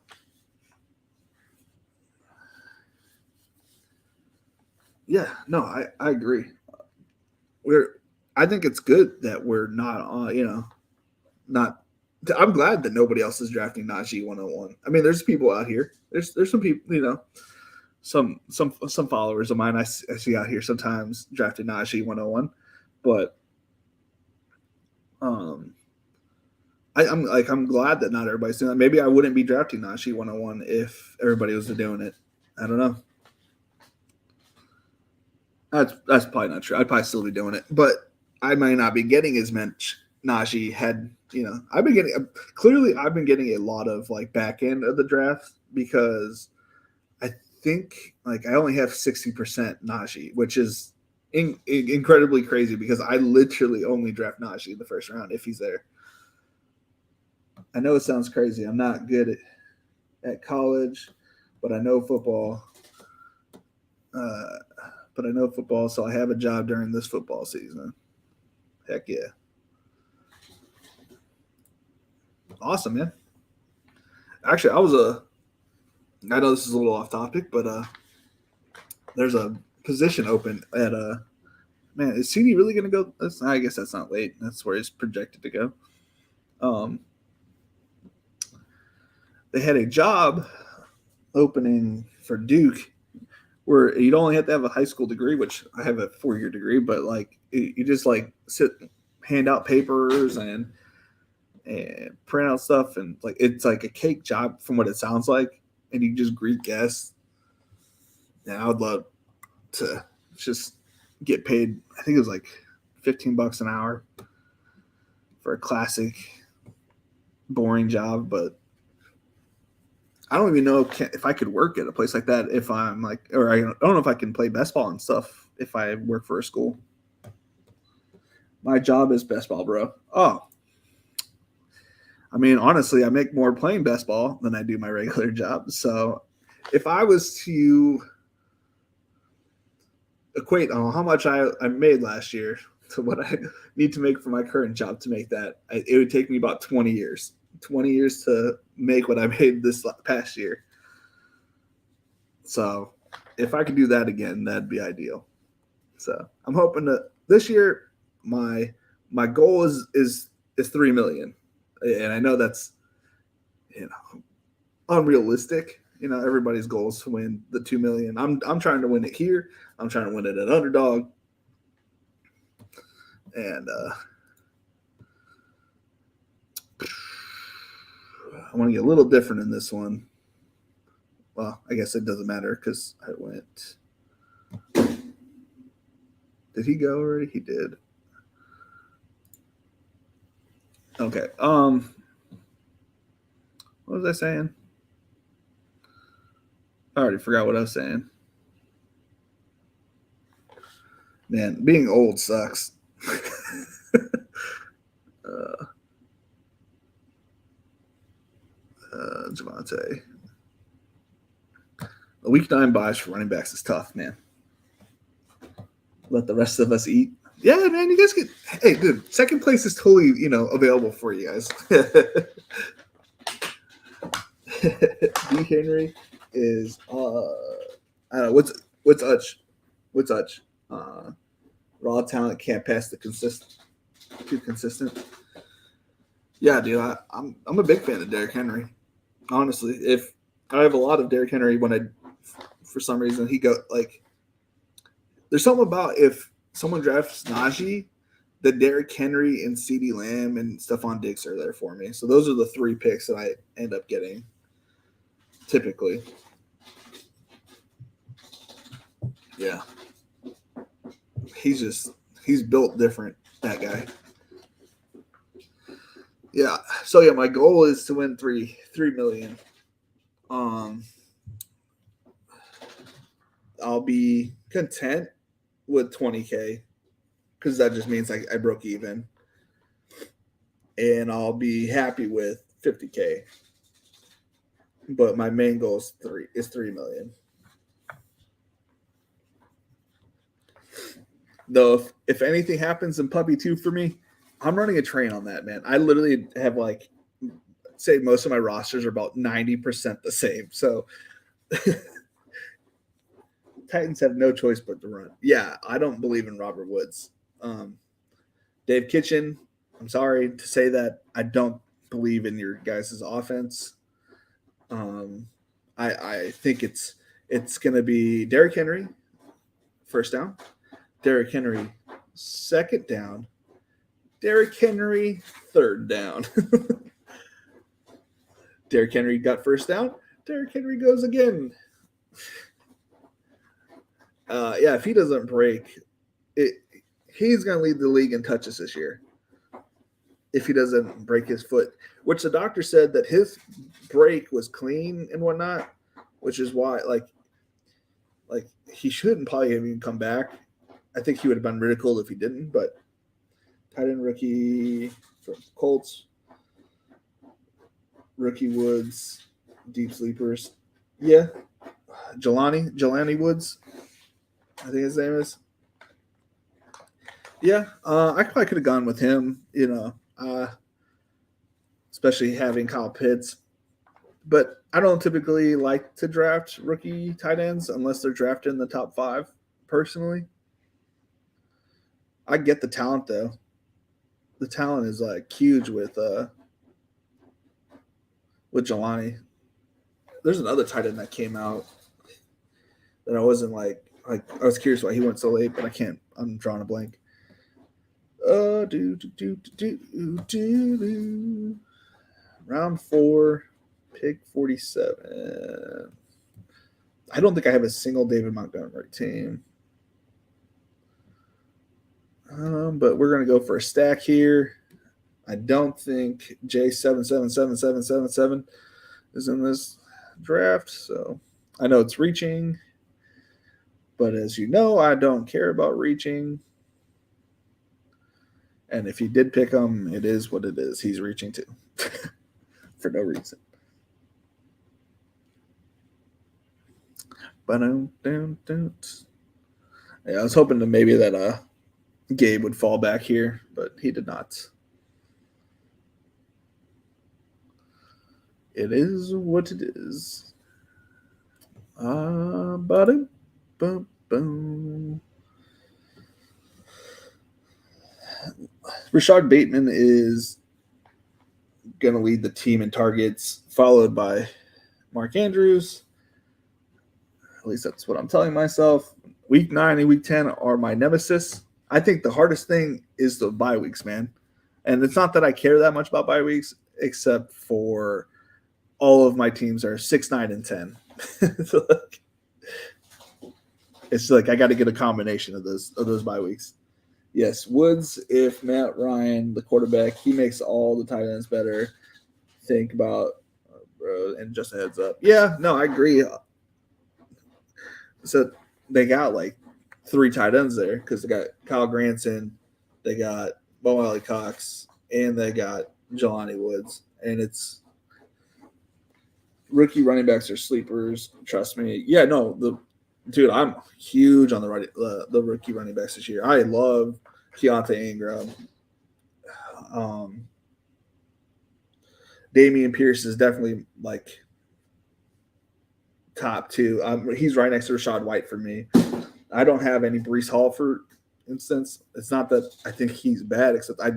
A: Yeah, no, I agree. I think it's good that we're not, not. I'm glad that nobody else is drafting Najee 101. I mean, there's people out here. There's some people, some followers of mine I see out here sometimes drafting Najee 101, but I'm glad that not everybody's doing that. Maybe I wouldn't be drafting Najee 101 if everybody was doing it. I don't know. That's probably not true. I'd probably still be doing it, but I might not be getting as much Najee had. I've been getting a lot of like back end of the draft because I think like I only have 60% Najee, which is incredibly crazy because I literally only draft Najee in the first round if he's there. I know it sounds crazy. I'm not good at college, but I know football. So I have a job during this football season. Heck yeah. Awesome, man. Actually, I know this is a little off topic, but there's a position open at man, is CD really going to go? I guess that's not late. That's where he's projected to go. They had a job opening for Duke where you'd only have to have a high school degree, which I have a 4-year degree, but like you just like hand out papers and print out stuff, and like it's like a cake job from what it sounds like, and you just greet guests. And I would love to just get paid. I think it was like $15 an hour for a classic, boring job, but I don't even know if I could work at a place like that if I'm like, or I don't know if I can play best ball and stuff if I work for a school. My job is best ball, bro. Oh, I mean, honestly, I make more playing best ball than I do my regular job. So if I was to equate on how much I made last year to what I need to make for my current job to make that, it would take me about 20 years. 20 years to make what I made this past year. So if I could do that again, that'd be ideal. So I'm hoping that this year my goal is 3 million. And I know that's unrealistic. Everybody's goal is to win the 2 million. I'm trying to win it here. I'm trying to win it at Underdog. And I want to get a little different in this one. Well, I guess it doesn't matter because I went. Did he go already? He did. Okay. What was I saying? I already forgot what I was saying. Man, being old sucks. Javante. The week 9 buys for running backs is tough, man. Let the rest of us eat. Yeah, man, you guys get. Hey, dude, second place is totally, available for you guys. D. Henry is I don't know what's Utch. Raw talent can't pass the too consistent. Yeah, dude, I'm a big fan of Derrick Henry. Honestly, if I have a lot of Derrick Henry for some reason he go like. There's something about if someone drafts Najee, that Derrick Henry and CeeDee Lamb and Stephon Diggs are there for me. So those are the 3 picks that I end up getting typically. Yeah. He's built different, that guy. Yeah. So yeah, my goal is to win 3 million. I'll be content with 20K because that just means I broke even. and I'll be happy with $50K. But my main goal is $3 million. Though if anything happens in Puppy 2 for me, I'm running a train on that, man. I literally have say most of my rosters are about 90% the same. So Titans have no choice but to run. Yeah, I don't believe in Robert Woods. Dave Kitchen, I'm sorry to say that I don't believe in your guys' offense. I think it's going to be Derrick Henry, first down. Derrick Henry, second down. Derrick Henry, third down. Derrick Henry got first down. Derrick Henry goes again. Yeah, if he doesn't break, he's going to lead the league in touches this year. If he doesn't break his foot, which the doctor said that his break was clean and whatnot, which is why, like he shouldn't probably even come back. I think he would have been ridiculed if he didn't, but tight end rookie from Colts, rookie Woods, deep sleepers. Yeah. Jelani Woods, I think his name is. Yeah, I probably could have gone with him, especially having Kyle Pitts. But I don't typically like to draft rookie tight ends unless they're drafted in the top 5, personally. I get the talent, though. The talent is huge with Jelani. There's another tight end that came out that I wasn't I was curious why he went so late, but I'm drawing a blank. Round 4, pick 47. I don't think I have a single David Montgomery team. But we're going to go for a stack here. I don't think J777777 is in this draft, so I know it's reaching. But as you know, I don't care about reaching. And if he did pick him, it is what it is. He's reaching too. For no reason. Yeah, I was hoping that maybe that Gabe would fall back here, but he did not. It is what it is. Boom. Rashad Bateman is going to lead the team in targets, followed by Mark Andrews. At least that's what I'm telling myself. Week 9 and Week 10 are my nemesis. I think the hardest thing is the bye weeks, man. And it's not that I care that much about bye weeks, except for all of my teams are 6, 9, and 10. So it's like I got to get a combination of those bye weeks. Yes, Woods, if Matt Ryan, the quarterback, he makes all the tight ends better. Think about, and just a heads up. Yeah, no, I agree. So they got 3 tight ends there because they got Kyle Granson, they got Bo Alley Cox, and they got Jelani Woods. And it's rookie running backs are sleepers. Trust me. Yeah, no, dude, I'm huge on the rookie running backs this year. I love Keontae Ingram. Damian Pierce is definitely top 2. He's right next to Rachaad White for me. I don't have any Breece Hall, for instance. It's not that I think he's bad, except I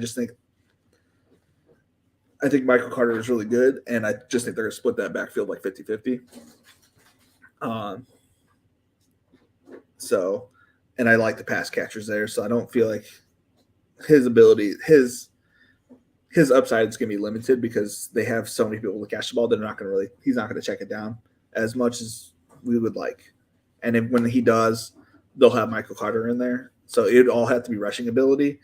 A: think Michael Carter is really good, and I just think they're going to split that backfield 50-50. So, and I like the pass catchers there, so I don't feel like his ability, his upside is going to be limited because they have so many people to catch the ball. He's not going to check it down as much as we would like. And when he does, they'll have Michael Carter in there. So it all have to be rushing ability.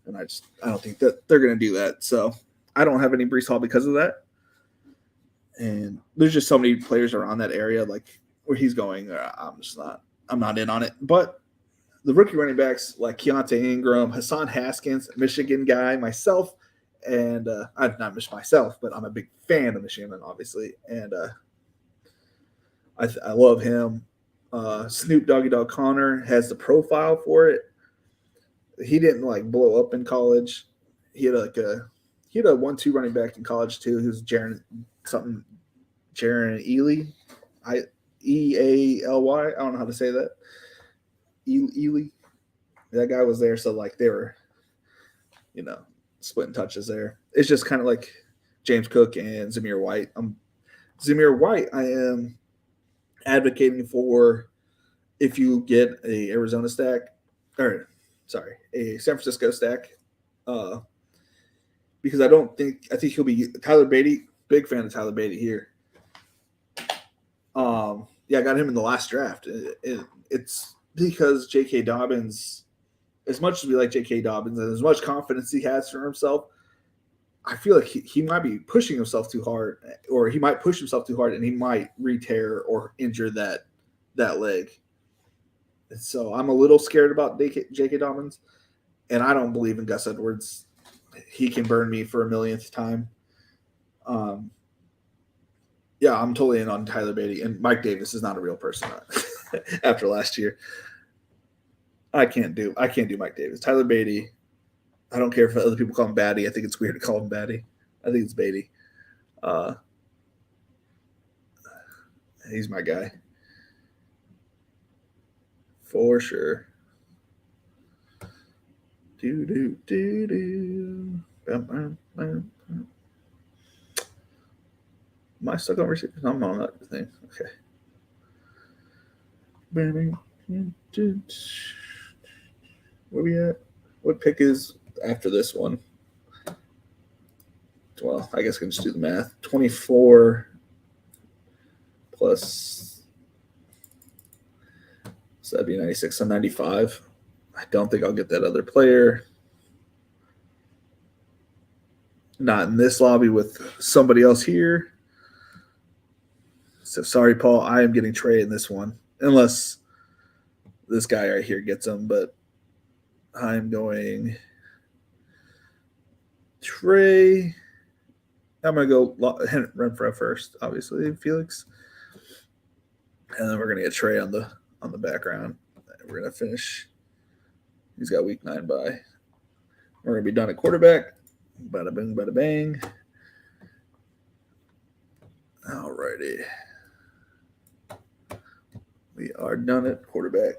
A: And I don't think that they're going to do that. So I don't have any Breece Hall because of that. And there's just so many players around that area, where he's going. I'm not in on it. But the rookie running backs like Keontae Ingram, Hassan Haskins, Michigan guy, myself, And I'm not myself, but I'm a big fan of Machine Man, obviously. And I love him. Snoop Doggy Dogg Connor has the profile for it. He didn't like blow up in college. He had a 1-2 running back in college too, who's Jaron Ely, Ealy. I don't know how to say that. Ely. That guy was there, so like they were, splitting touches there. It's just kind of like James Cook and Zamir White. Zamir White, I am advocating for if you get a Arizona stack, a San Francisco stack, because I think he'll be Tyler Beatty. Big fan of Tyler Beatty here. I got him in the last draft. It's because J.K. Dobbins, as much as we like J.K. Dobbins and as much confidence he has for himself, I feel like he might be pushing himself too hard, or he might push himself too hard, and he might re-tear or injure that leg. So I'm a little scared about J.K. Dobbins, and I don't believe in Gus Edwards. He can burn me for a millionth time. I'm totally in on Tyler Beatty, and Mike Davis is not a real person after last year. I can't do Mike Davis. Tyler Beatty, I don't care if other people call him Batty. I think it's weird to call him Batty. I think it's Beatty. He's my guy. For sure. Do. Am I stuck on receivers? I'm on that thing. Okay. Where we at? What pick is after this one? Well, I guess I can just do the math. 24 plus, so that'd be 96. So 95. I don't think I'll get that other player. Not in this lobby with somebody else here. So sorry, Paul. I am getting Trey in this one, unless this guy right here gets him. But I'm going Trey. I'm going to go Renfro first, obviously, Felix. And then we're going to get Trey on the background. We're going to finish. He's got week 9 bye. We're going to be done at quarterback. Bada bing, bada bang. All righty. We are done at quarterback.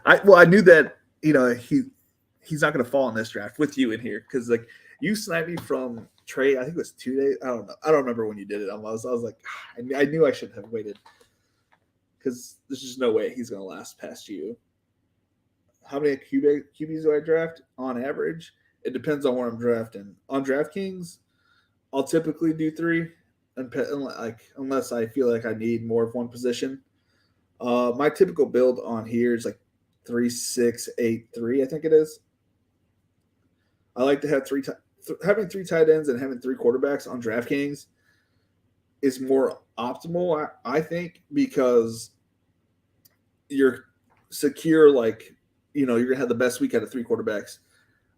A: I knew that, he's not going to fall in this draft with you in here, because like you sniped me from Trey. I think it was 2 days. I don't know. I don't remember when you did it. I was like, I knew I should have waited, because there's just no way he's going to last past you. How many QBs do I draft on average? It depends on where I'm drafting. On Draftkings, I'll typically do 3, unless I feel like I need more of one position. My typical build on here is like 3-6-8-3. I think it is. I like to have having 3 tight ends and having 3 quarterbacks on DraftKings is more optimal, I think, because you're secure. Like, you're gonna have the best week out of 3 quarterbacks.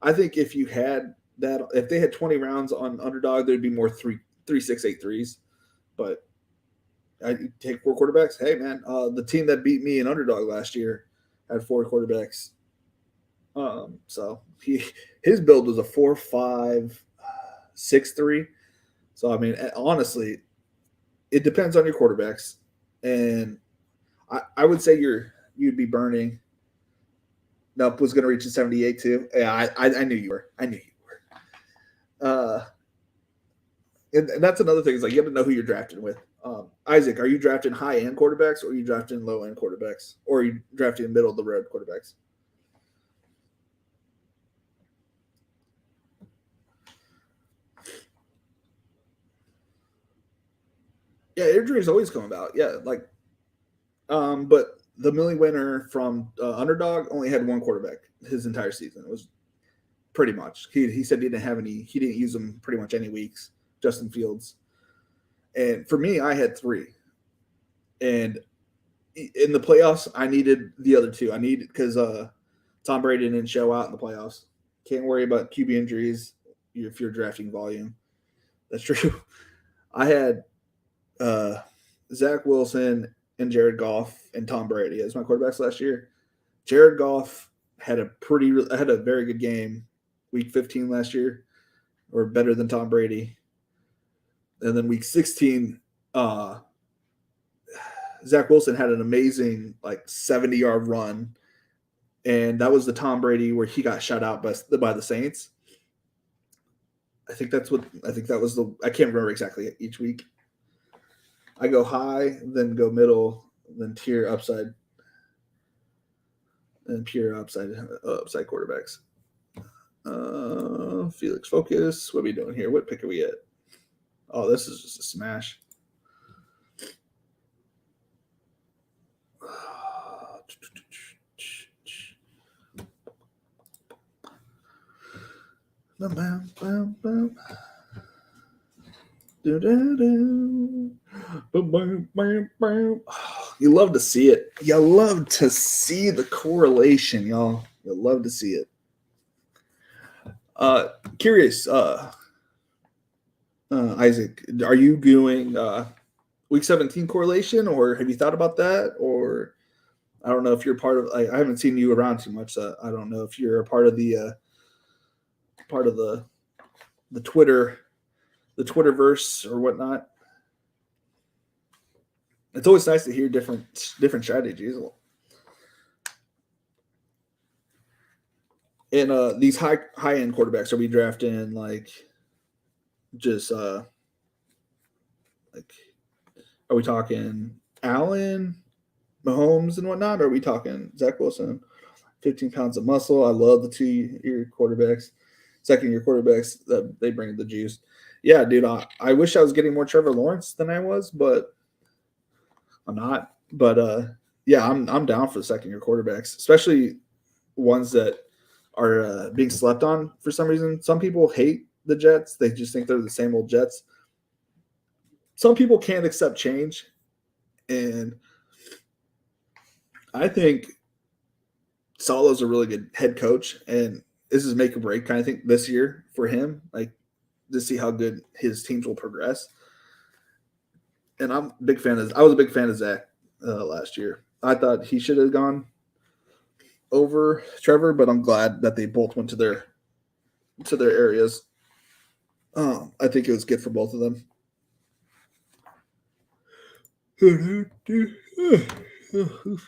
A: I think if you had that, if they had 20 rounds on Underdog, there'd be more 3-6-8-3s. But I take 4 quarterbacks. Hey man, the team that beat me in Underdog last year had 4 quarterbacks. So his build was a 4-5-6-3. So I mean, honestly, it depends on your quarterbacks, and I would say you'd be burning. Nope, was going to reach a 78 too. Yeah, I knew you were. And that's another thing, is like you have to know who you're drafting with. Isaac, are you drafting high end quarterbacks, or are you drafting low end quarterbacks, or are you drafting middle of the road quarterbacks? Yeah, injuries always come about. Yeah, like, but the Millie winner from Underdog only had 1 quarterback his entire season. It was pretty much. He said he didn't use them pretty much any weeks. Justin Fields. And for me, I had 3. And in the playoffs, I needed the other 2. I needed, because Tom Brady didn't show out in the playoffs. Can't worry about QB injuries if you're drafting volume. That's true. I had Zach Wilson and Jared Goff and Tom Brady as my quarterbacks last year. Jared Goff had a very good game, week 15 last year, or better than Tom Brady. And then week 16, Zach Wilson had an amazing 70-yard run, and that was the Tom Brady where he got shut out by the Saints. I think that was I can't remember exactly each week. I go high, then go middle, then tier upside, and pure upside quarterbacks. Felix Focus. What are we doing here? What pick are we at? Oh, this is just a smash. You love to see it. You love to see the correlation, y'all. You love to see it. Curious, Isaac, are you doing week 17 correlation, or have you thought about that? Or I don't know if you're part of. I haven't seen you around too much. So I don't know if you're a part of the Twitterverse or whatnot. It's always nice to hear different strategies. And these high end quarterbacks, are we drafting are we talking Allen, Mahomes, and whatnot? Or are we talking Zach Wilson, 15 pounds of muscle? I love the 2-year quarterbacks, second-year quarterbacks that they bring the juice. Yeah, dude, I wish I was getting more Trevor Lawrence than I was, but I'm not. But yeah, I'm down for the second-year quarterbacks, especially ones that are being slept on for some reason. Some people hate the Jets; they just think they're the same old Jets. Some people can't accept change, and I think Saleh's a really good head coach, and this is make or break kind of thing this year for him, to see how good his teams will progress. And I was a big fan of Zach last year. I thought he should have gone over Trevor, but I'm glad that they both went to their areas. I think it was good for both of them.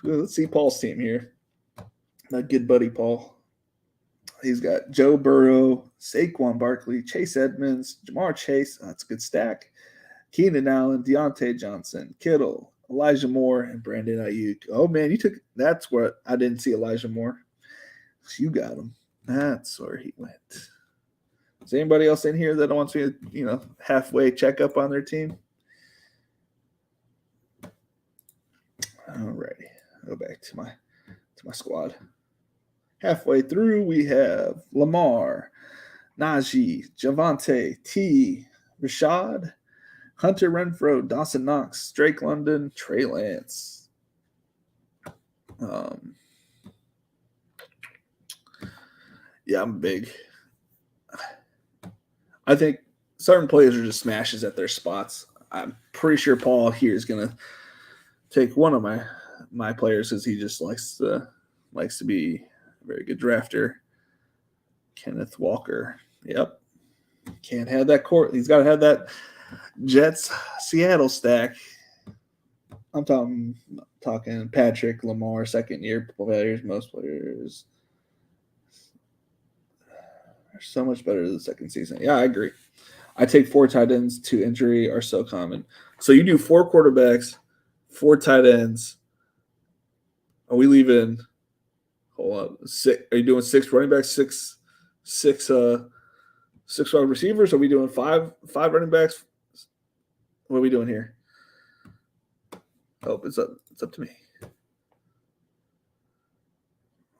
A: Let's see Paul's team here. My good buddy Paul. He's got Joe Burrow, Saquon Barkley, Chase Edmonds, Jamar Chase. That's a good stack. Keenan Allen, Deontay Johnson, Kittle, Elijah Moore, and Brandon Ayuk. Oh man, that's what I didn't see Elijah Moore. You got him. That's where he went. Is anybody else in here that wants me to, halfway check up on their team? Alrighty. Go back to my squad. Halfway through, we have Lamar, Najee, Javante, T, Rashad, Hunter Renfrow, Dawson Knox, Drake London, Trey Lance. Yeah, I'm big. I think certain players are just smashes at their spots. I'm pretty sure Paul here is going to take one of my players because he just likes to be a very good drafter. Kenneth Walker. Yep. Can't have that court. He's got to have that Jets Seattle stack. I'm talking Patrick Lamar, second year players. Most players are so much better the second season. Yeah, I agree. I take 4 tight ends. 2 injury are so common. So you do 4 quarterbacks, 4 tight ends. Are we leaving? Hold on. 6? Are you doing 6 running backs? 6 wide receivers? Are we doing 5 running backs? What are we doing here? Oh, it's up to me.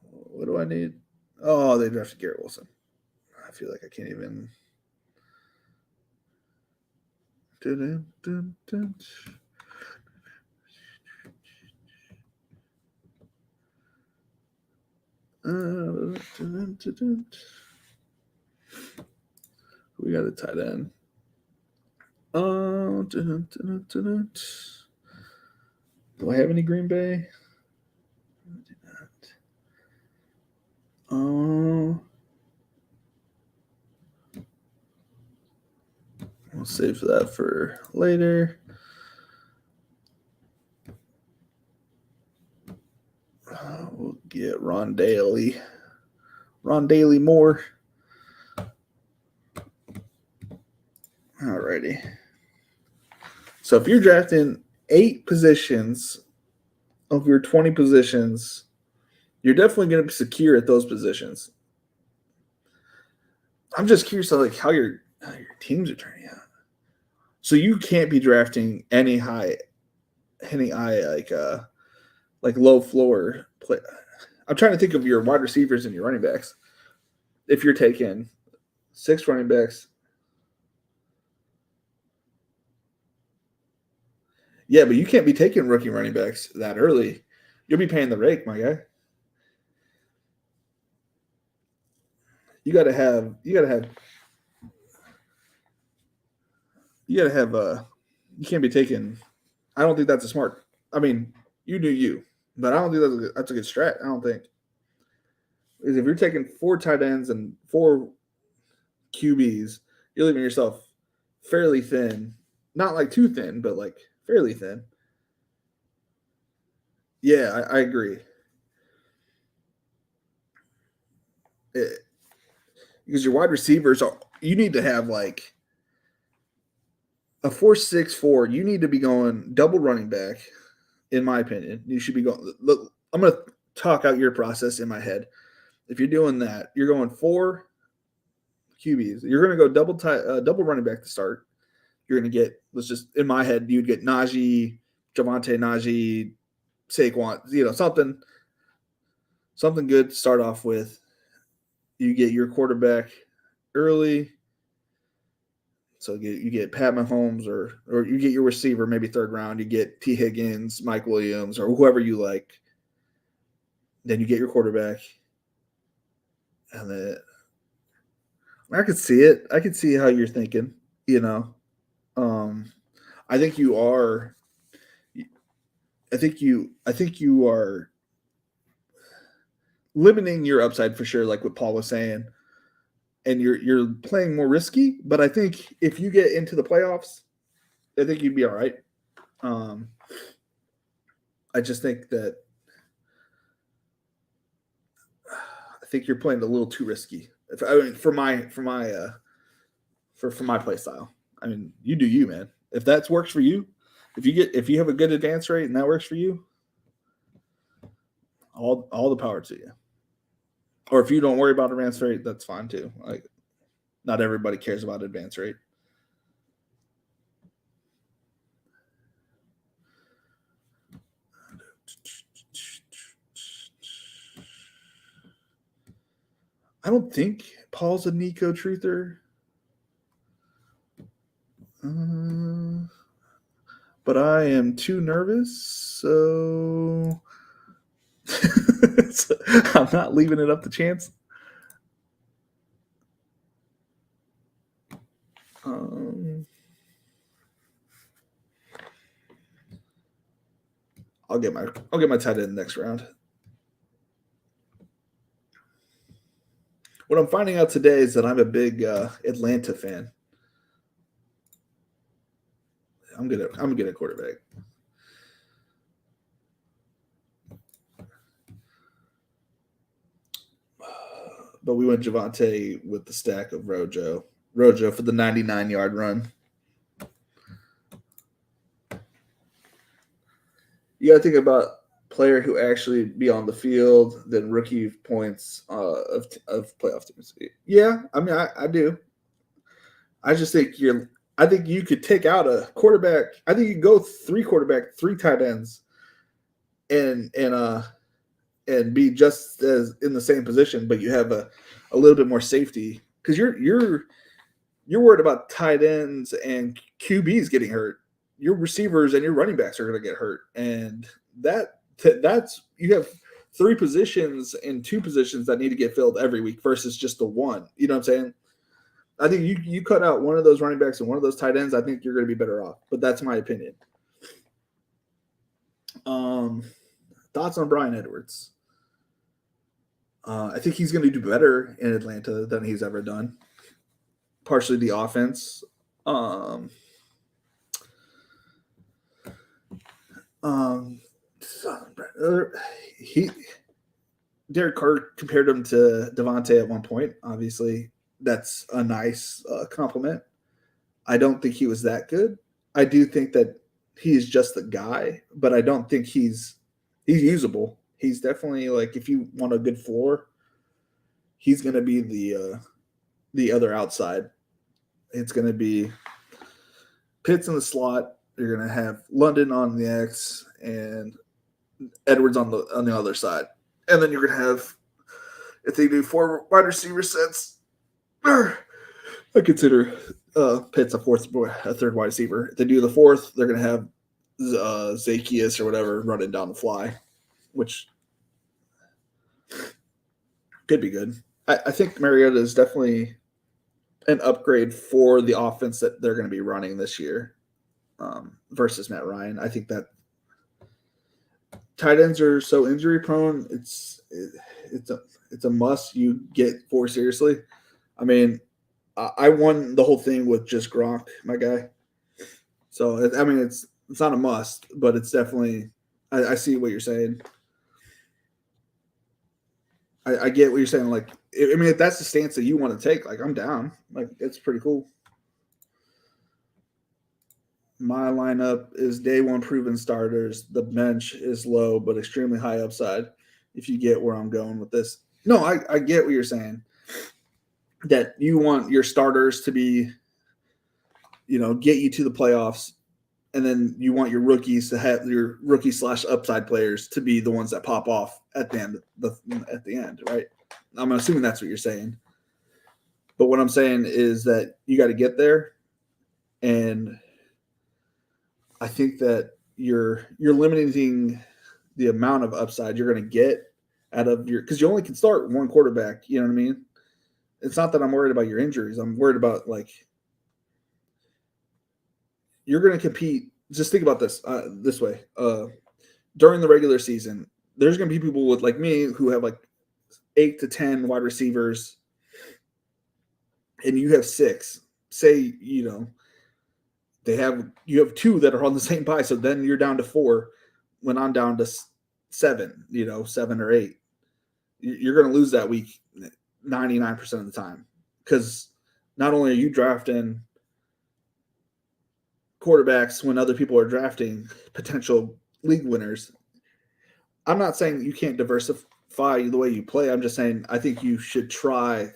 A: What do I need? Oh, they drafted Garrett Wilson. I feel like I can't even. We got a tight end. Do I have any Green Bay? I do not. We'll save that for later. We'll get Ron Daly Moore. Alrighty. So if you're drafting 8 positions of your 20 positions, you're definitely going to be secure at those positions. I'm just curious of how your teams are turning out. So you can't be drafting any high like low floor play. I'm trying to think of your wide receivers and your running backs. If you're taking 6 running backs, yeah, but you can't be taking rookie running backs that early. You'll be paying the rake, my guy. You gotta have. You can't be taking. I don't think that's a smart. I mean, you do you, but I don't think that's a good strat. I don't think. Because if you're taking 4 tight ends and 4 QBs, you're leaving yourself fairly thin. Not like too thin, but like fairly thin. Yeah, I agree. Because your wide receivers you need to have like a 4-6-4. You need to be going double running back, in my opinion. You should be going. Look, I'm going to talk out your process in my head. If you're doing that, you're going 4 QBs. You're going to go double running back to start. You're going to get, let's just, in my head, you'd get Najee, Najee, Saquon, something good to start off with. You get your quarterback early. So you get Pat Mahomes or you get your receiver maybe 3rd round. You get T. Higgins, Mike Williams, or whoever you like. Then you get your quarterback. And then I could see it. I could see how you're thinking, I think you are limiting your upside for sure, like what Paul was saying. And you're playing more risky, but I think if you get into the playoffs, I think you'd be all right. I just think that I think you're playing a little too risky. For my play style. I mean, you do you, man. If that works for you, if you have a good advance rate and that works for you, all the power to you. Or if you don't worry about advance rate, that's fine too. Like, not everybody cares about advance rate. I don't think Paul's a Nico truther. But I am too nervous, so I'm not leaving it up to chance. I'll get my tight end next round. What I'm finding out today is that I'm a big Atlanta fan. I'm good at quarterback. But we went Javonte with the stack of Rojo for the 99-yard run. You got to think about player who actually be on the field than rookie points of playoff teams. Yeah, I mean, I do. I just think I think you could take out a quarterback. I think you could go 3 quarterback, 3 tight ends, and be just as in the same position, but you have a little bit more safety because you're worried about tight ends and QBs getting hurt. Your receivers and your running backs are going to get hurt, and that's you have 3 positions and 2 positions that need to get filled every week versus just the one. You know what I'm saying? I think you cut out one of those running backs and one of those tight ends, I think you're going to be better off. But that's my opinion. Thoughts on Bryan Edwards? I think he's going to do better in Atlanta than he's ever done. Partially the offense. Derek Carr compared him to Devontae at one point. Obviously, that's a nice compliment. I don't think he was that good. I do think that he's just the guy, but I don't think he's usable. He's definitely like, if you want a good floor, he's going to be the other outside. It's going to be Pitts in the slot. You're going to have London on the X and Edwards on the other side. And then you're going to have, if they do 4 wide receiver sets, I consider Pitts a third wide receiver. If they do the 4th, they're going to have Zacchaeus or whatever running down the fly, which could be good. I think Mariota is definitely an upgrade for the offense that they're going to be running this year versus Matt Ryan. I think that tight ends are so injury prone. It's a must you get for seriously. I mean, I won the whole thing with just Gronk, my guy. So I mean, it's not a must, but it's definitely. I see what you're saying. I get what you're saying. Like, I mean, if that's the stance that you want to take, like, I'm down. Like, it's pretty cool. My lineup is day one proven starters. The bench is low, but extremely high upside. If you get where I'm going with this. No, I get what you're saying. That you want your starters to be, get you to the playoffs. And then you want your rookies to have your rookie/upside players to be the ones that pop off at the end, right? I'm assuming that's what you're saying. But what I'm saying is that you got to get there, and I think that you're limiting the amount of upside you're going to get out of because you only can start one quarterback. You know what I mean? It's not that I'm worried about your injuries. I'm worried about you're going to compete. Just think about this this way. During the regular season, there's going to be people with like me who have 8 to 10 wide receivers, and you have 6. Say, you have 2 that are on the same bye, so then you're down to 4 when I'm down to 7, 7 or 8. You're going to lose that week 99% of the time because not only are you drafting quarterbacks when other people are drafting potential league winners. I'm not saying you can't diversify the way you play. I'm just saying I think you should try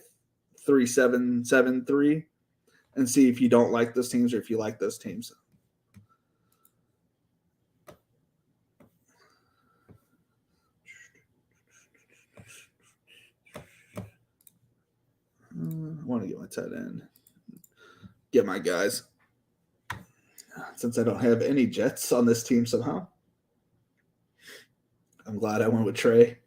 A: 3-7-7-3 and see if you don't like those teams or if you like those teams. I want to get my tight end. Get my guys. Since I don't have any Jets on this team somehow. I'm glad I went with Trey.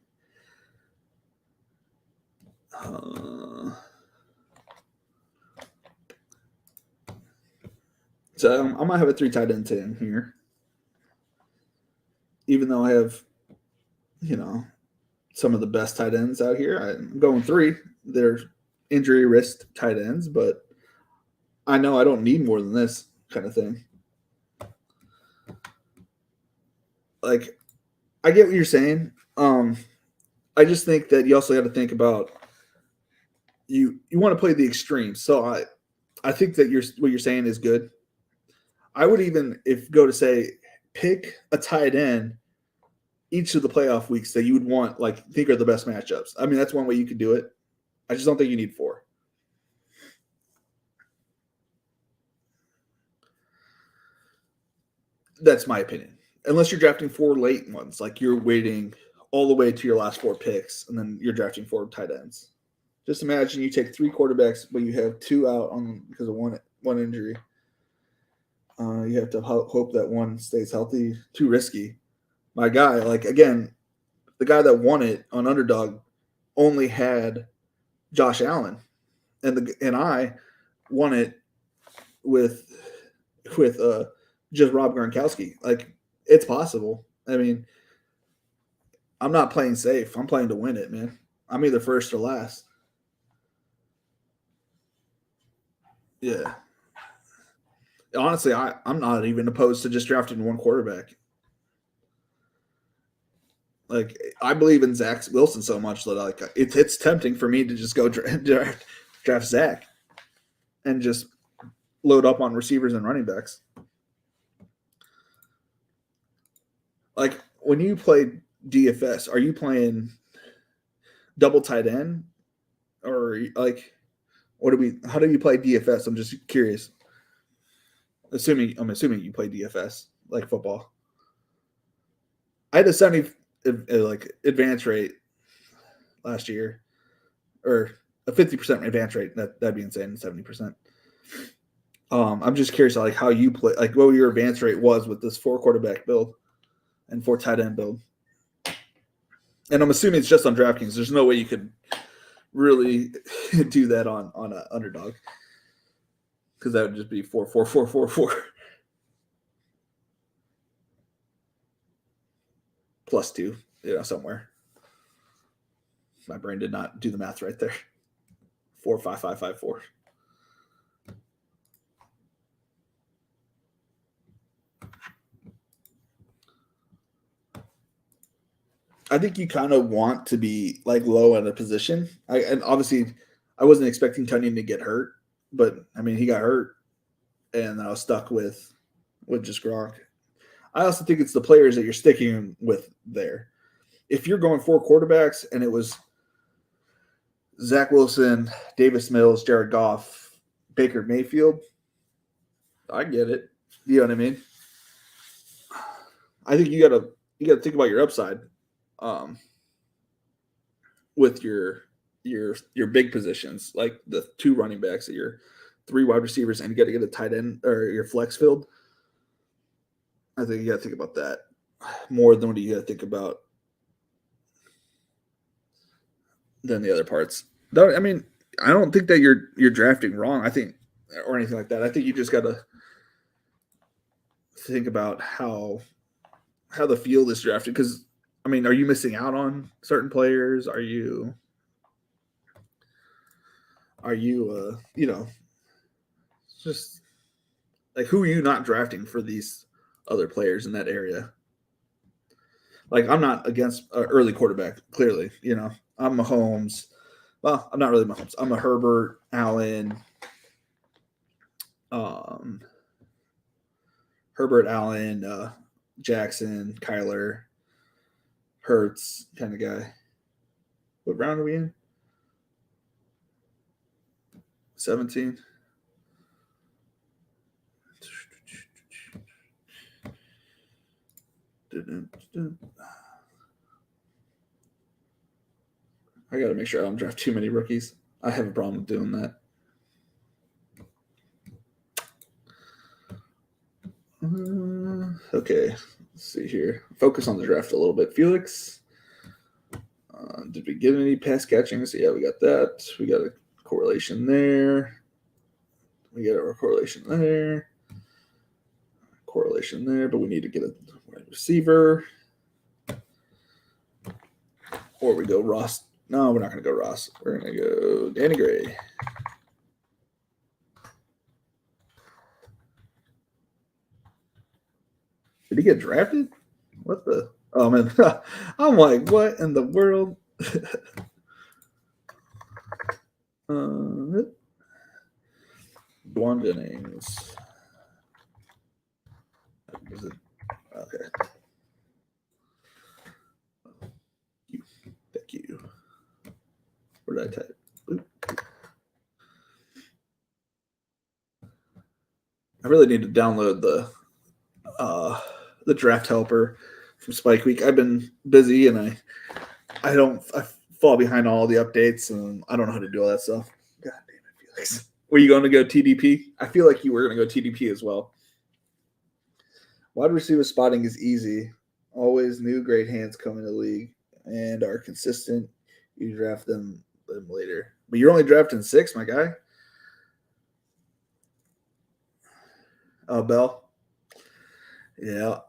A: So I might have a 3 tight end team here. Even though I have, some of the best tight ends out here. I'm going 3. They're injury risk tight ends, but I know I don't need more than this kind of thing. Like, I get what you're saying. I just think that you also got to think about you want to play the extremes. So I think that what you're saying is good. I would even go to say pick a tight end each of the playoff weeks that you would want, think are the best matchups. I mean, that's one way you could do it. I just don't think you need 4. That's my opinion. Unless you're drafting 4 late ones, like you're waiting all the way to your last 4 picks, and then you're drafting 4 tight ends. Just imagine you take 3 quarterbacks, but you have 2 out because of one injury. You have to hope that one stays healthy. Too risky. My guy, again, the guy that won it on Underdog only had Josh Allen, and I won it with just Rob Gronkowski. Like, it's possible. I mean, I'm not playing safe. I'm playing to win it, man. I'm either first or last. Yeah. Honestly, I'm not even opposed to just drafting one quarterback. Like, I believe in Zach Wilson so much that like it's tempting for me to just go draft Zach and just load up on receivers and running backs. Like, when you play DFS, are you playing double tight end, or like how do you play DFS? I'm just curious. I'm assuming you play DFS like football. I had a 70 like advance rate last year, or a 50% advance rate. That'd be insane. 70%. I'm just curious, like, how you play, like what your advance rate was with this 4 quarterback build and 4 tight end build. And I'm assuming it's just on DraftKings. There's no way you could really do that on an Underdog, because that would just be 4, 4, 4, 4, 4 plus 2, somewhere. My brain did not do the math right there. 4, 5, 5, 5, 4. I think you kind of want to be like low at a position. And obviously, I wasn't expecting Tunyon to get hurt, but I mean, he got hurt, and I was stuck with just Gronk. I also think it's the players that you're sticking with there. If you're going 4 quarterbacks and it was Zach Wilson, Davis Mills, Jared Goff, Baker Mayfield, I get it. You know what I mean? I think you gotta think about your upside. With your big positions, like the 2 running backs, your 3 wide receivers, and you got to get a tight end or your flex field. I think you got to think about that more than what you got to think about than the other parts. I mean, I don't think that you're drafting wrong. I think, or anything like that. I think you just got to think about how the field is drafted. Because, I mean, are you missing out on certain players? Are you just like, who are you not drafting for these other players in that area? Like, I'm not against early quarterback, clearly. I'm Mahomes. Well, I'm not really Mahomes. I'm a Herbert, Allen, Jackson, Kyler, Hurts kind of guy. What round are we in? 17. I got to make sure I don't draft too many rookies. I have a problem with doing that. Okay, let's see here. Focus on the draft a little bit. Felix, did we get any pass catching? So yeah, we got that. We got a correlation there. We got a correlation there. Correlation there, but we need to get a wide receiver. Or we go Ross. No, we're not going to go Ross. We're going to go Danny Gray. Did he get drafted? What the? Oh, man. I'm like, what in the world? Dwan Jennings. Is it? Okay. Thank you. Where did I type? Oop. I really need to download the draft helper from Spike Week. I've been busy and I fall behind all the updates, and I don't know how to do all that stuff. God damn it, Felix. Were you going to go TDP? I feel like you were going to go TDP as well. Wide receiver spotting is easy. Always new great hands come in the league. and are consistent, you draft them later. But you're only drafting 6, my guy. Bell. Yeah.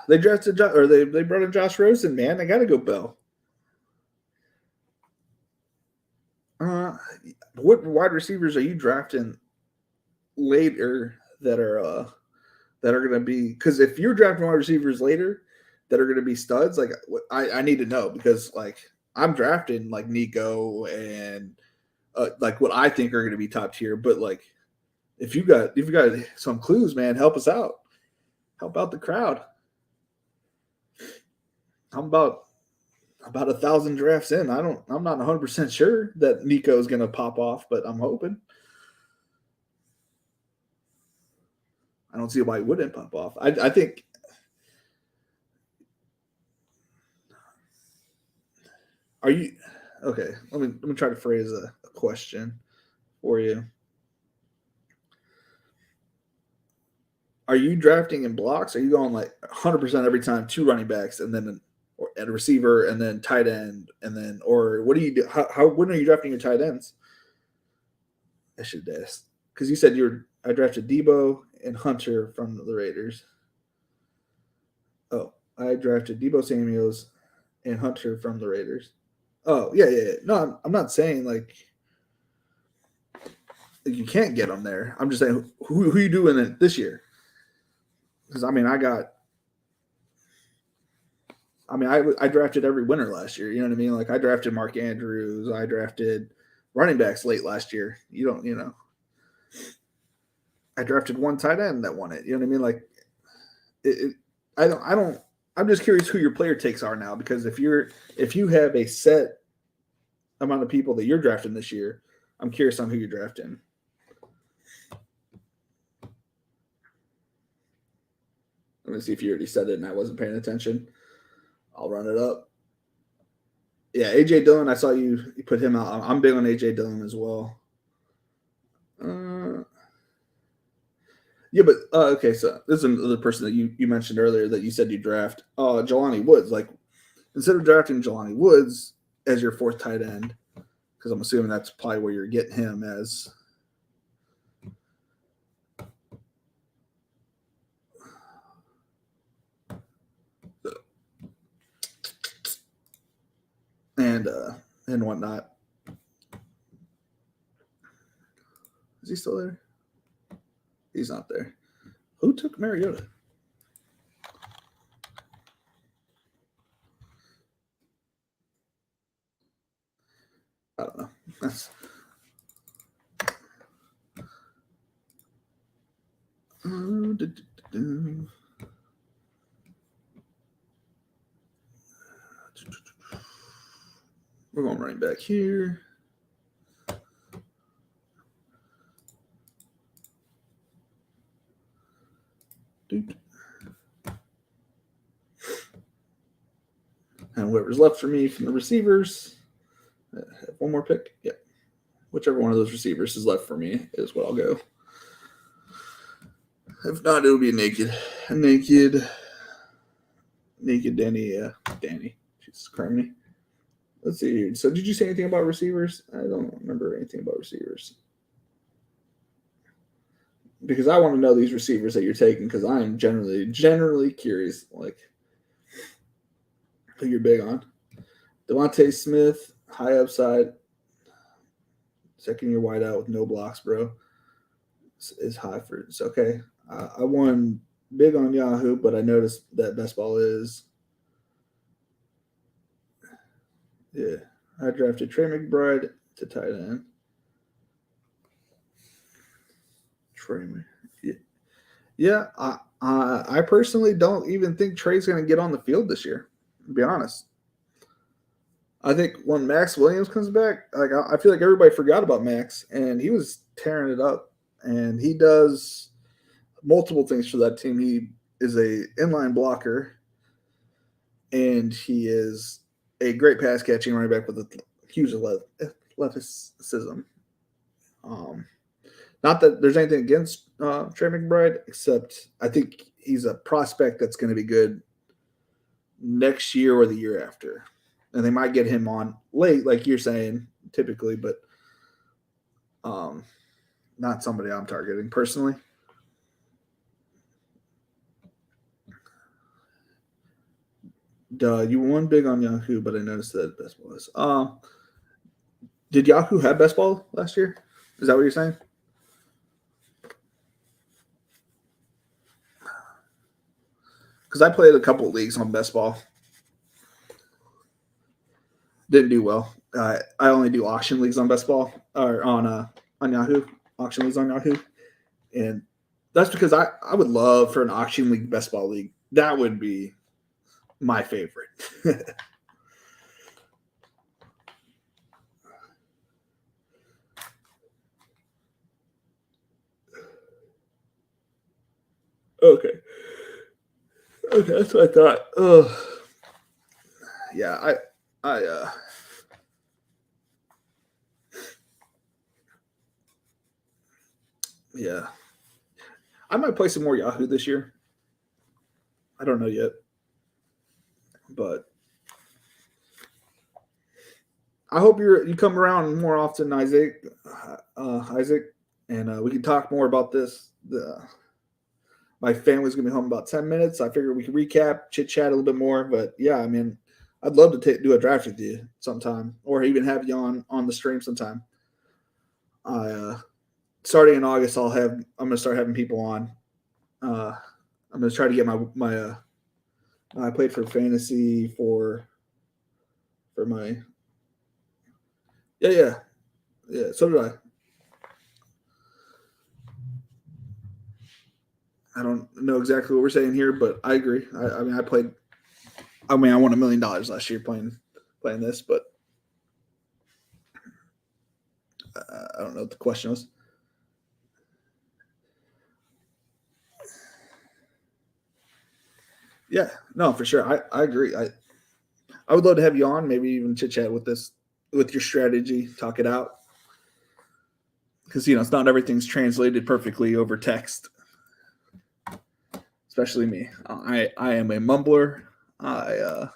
A: They drafted they brought in Josh Rosen, man. They got to go Bell. What wide receivers are you drafting later that are going to be? Because if you're drafting wide receivers later that are going to be studs, like I need to know, because like I'm drafting like Nico and like what I think are going to be top tier. But like if you got some clues, man, help us out. Help out the crowd. I'm about 1,000 drafts in. I'm not 100% sure that Nico is going to pop off, but I'm hoping. I don't see why he wouldn't pop off. I think. Are you okay? Let me try to phrase a question for you. Are you drafting in blocks? Are you going like 100% every time, 2 running backs and then a receiver and then tight end and then, or what do you do? When are you drafting your tight ends? I should ask, because you said I drafted Debo and Hunter from the Raiders. Oh, I drafted Debo Samuels and Hunter from the Raiders. Oh, yeah. No, I'm not saying like you can't get them there. I'm just saying who you doing it this year? Because I drafted every winner last year. You know what I mean? Like I drafted Mark Andrews. I drafted running backs late last year. I drafted one tight end that won it. You know what I mean? Like I'm just curious who your player takes are now, because if you have a set amount of people that you're drafting this year, I'm curious on who you're drafting. Let me see if you already said it and I wasn't paying attention. I'll run it up. Yeah, AJ Dillon. I saw you put him out. I'm big on AJ Dillon as well. Yeah, but okay. So this is another person that you mentioned earlier that you said you draft. Jelani Woods. Like instead of drafting Jelani Woods as your 4th tight end, because I'm assuming that's probably where you're getting him as. And whatnot. Is he still there? He's not there. Who took Mariota? I don't know. We're going running back here. And whoever's left for me from the receivers, have one more pick. Yeah. Whichever one of those receivers is left for me is what I'll go. If not, it'll be naked Danny. Jesus Christ. Let's see. So did you say anything about receivers? I don't remember anything about receivers. Because I want to know these receivers that you're taking, because I am generally curious, like who you're big on. Devontae Smith, high upside, 2nd-year wideout with no blocks, bro. Is high for it's okay. I won big on Yahoo, but I noticed that best ball is. Yeah, I drafted Trey McBride to tight end. Yeah. I personally don't even think Trey's going to get on the field this year, to be honest. I think when Max Williams comes back, like I feel like everybody forgot about Max, and he was tearing it up, and he does multiple things for that team. He is a inline blocker, and he is a great pass catching running back with a huge athleticism. Not that there's anything against Trey McBride, except I think he's a prospect that's going to be good next year or the year after. And they might get him on late, like you're saying, typically, but not somebody I'm targeting personally. You won big on Yahoo, but I noticed that best ball was. Did Yahoo have best ball last year? Is that what you're saying? Because I played a couple leagues on best ball. Didn't do well. I only do auction leagues on best ball or on Yahoo. Auction leagues on Yahoo, and that's because I would love for an auction league best ball league. That would be my favorite. Okay, that's what I thought. Yeah, yeah, I might play some more Yahoo this year. I don't know yet, but I hope you come around more often, Isaac. Isaac, and we can talk more about this. My family's gonna be home in about 10 minutes. I figured we could recap, chit chat a little bit more. But yeah, I mean, I'd love to do a draft with you sometime, or even have you on the stream sometime. Starting in August, I'm gonna start having people on. I'm gonna try to get my I played for fantasy for my yeah. So did I. I don't know exactly what we're saying here, but I agree. I mean, I won $1 million last year playing this, but I don't know what the question was. Yeah, no, for sure. I agree. I would love to have you on, maybe even chit chat with your strategy, talk it out. Because it's not everything's translated perfectly over text. Especially me. I am a mumbler. And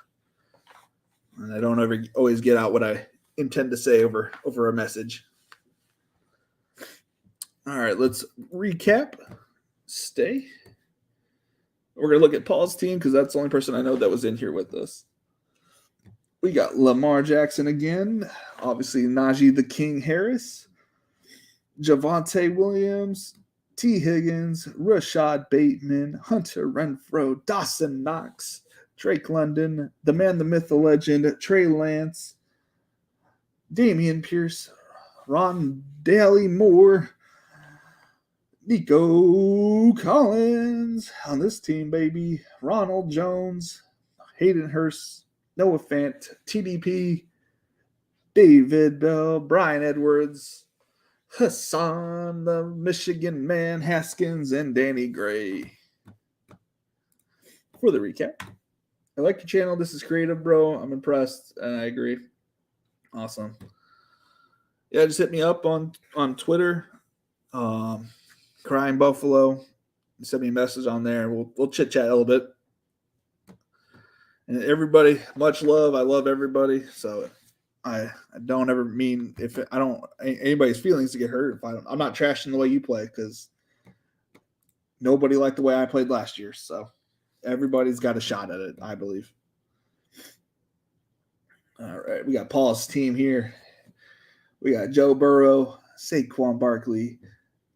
A: I don't ever always get out what I intend to say over a message. All right, let's recap. Stay. We're gonna look at Paul's team because that's the only person I know that was in here with us. We got Lamar Jackson again. Obviously, Najee the King Harris, Javonte Williams, T. Higgins, Rashad Bateman, Hunter Renfrow, Dawson Knox, Drake London, the man, the myth, the legend, Trey Lance, Damian Pierce, Ron Daly Moore, Nico Collins on this team, baby. Ronald Jones, Hayden Hearst, Noah Fant, TDP, David Bell, Brian Edwards, Hassan, the Michigan man, Haskins, and Danny Gray. For the recap, I like your channel. This is creative, bro. I'm impressed, and I agree. Awesome. Yeah, just hit me up on Twitter. Crying Buffalo. Send me a message on there. We'll chit chat a little bit. And everybody, much love. I love everybody. So I don't ever mean if I don't anybody's feelings to get hurt. I'm not trashing the way you play because nobody liked the way I played last year. So everybody's got a shot at it, I believe. All right, we got Paul's team here. We got Joe Burrow, Saquon Barkley,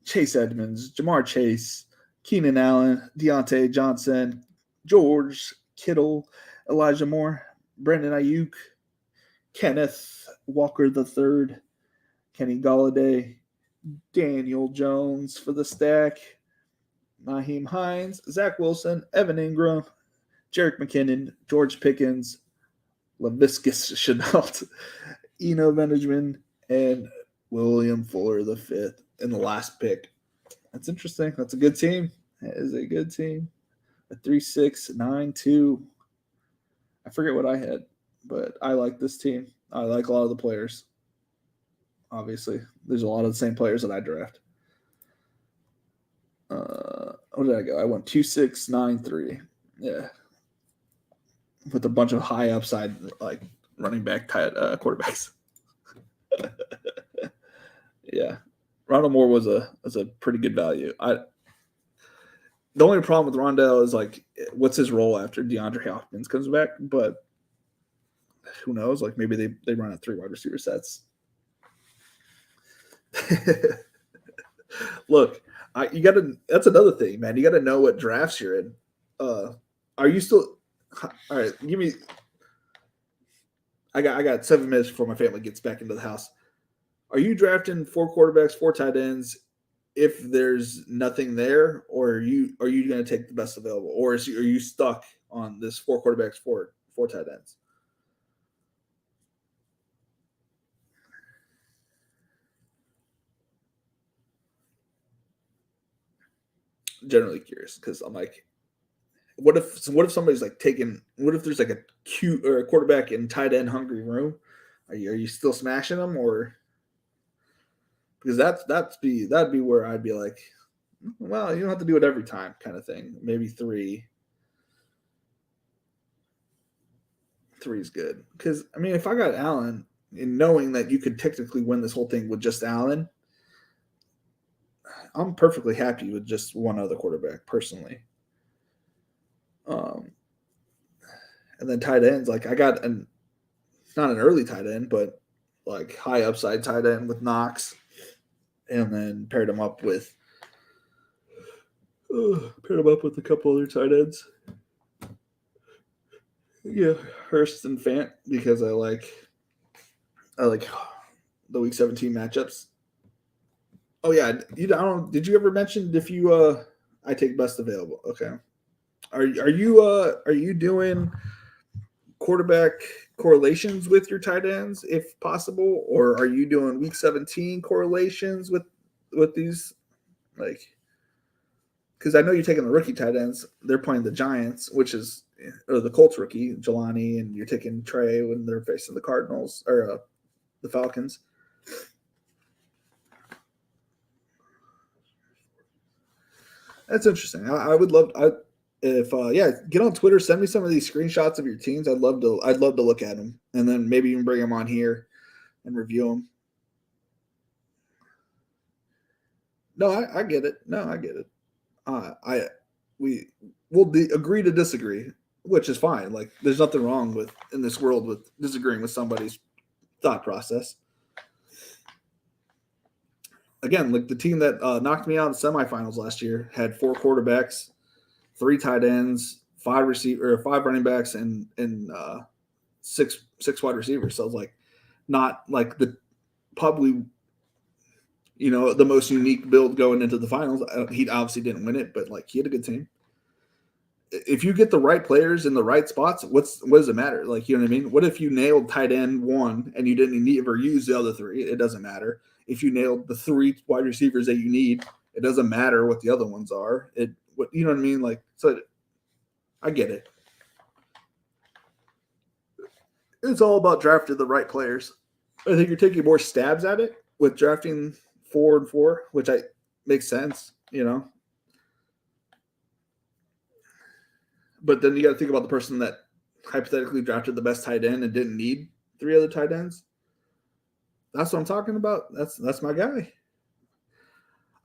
A: Chase Edmonds, Jamar Chase, Keenan Allen, Deontay Johnson, George Kittle, Elijah Moore, Brandon Ayuk, Kenneth Walker III, Kenny Galladay, Daniel Jones for the stack, Naheem Hines, Zach Wilson, Evan Ingram, Jerick McKinnon, George Pickens, Laviscus Chenault, Eno Benjamin, and William Fuller V in the last pick. That's interesting. That's a good team. That is a good team. A 3-6-9-2. I forget what I had, but I like this team. I like a lot of the players. Obviously, there's a lot of the same players that I draft. What did I go? I went 2-6-9-3. Yeah, with a bunch of high upside like running back quarterbacks. Yeah, Rondell Moore was a pretty good value. The only problem with Rondell is like, what's his role after DeAndre Hopkins comes back? But who knows? Like maybe they run at 3 wide receiver sets. Look, you gotta. That's another thing, man. You gotta know what drafts you're in. Are you still? All right, give me. I got 7 minutes before my family gets back into the house. Are you drafting 4 quarterbacks, 4 tight ends, if there's nothing there, or are you going to take the best available, or are you stuck on this 4 quarterbacks, 4 tight ends? Generally curious because I'm like, what if somebody's like taking? What if there's like a cute or a quarterback in tight end hungry room? Are you still smashing them, or because that'd be where I'd be like, well, you don't have to do it every time, kind of thing. Maybe 3 is good because I mean, if I got Allen and knowing that you could technically win this whole thing with just Allen, I'm perfectly happy with just one other quarterback personally. And then tight ends, like I got not an early tight end, but like high upside tight end with Knox, and then paired him up with a couple other tight ends. Yeah, Hearst and Fant because I like the week 17 matchups. Oh yeah, did you ever mention if you I take best available? Okay. Are you doing quarterback correlations with your tight ends if possible, or are you doing week 17 correlations with these, like, because I know you're taking the rookie tight ends, they're playing the Giants, or the Colts rookie Jelani, and you're taking Trey when they're facing the Cardinals or the Falcons. That's interesting. I would love if get on Twitter, send me some of these screenshots of your teams. I'd love to look at them, and then maybe even bring them on here and review them. No, I get it. No, I get it. We'll agree to disagree, which is fine. Like there's nothing wrong in this world with disagreeing with somebody's thought process. Again, like the team that knocked me out in the semifinals last year had 4 quarterbacks, 3 tight ends, 5 running backs, and 6 wide receivers. So I was like, not like the probably the most unique build going into the finals. He obviously didn't win it, but like he had a good team. If you get the right players in the right spots, what does it matter? Like, you know what I mean? What if you nailed tight end 1 and you didn't ever use the other 3? It doesn't matter. If you nailed the 3 wide receivers that you need, it doesn't matter what the other ones are. You know what I mean? Like, so I get it. It's all about drafting the right players. I think you're taking more stabs at it with drafting 4 and 4, which makes sense, But then you got to think about the person that hypothetically drafted the best tight end and didn't need 3 other tight ends. That's what I'm talking about. That's my guy.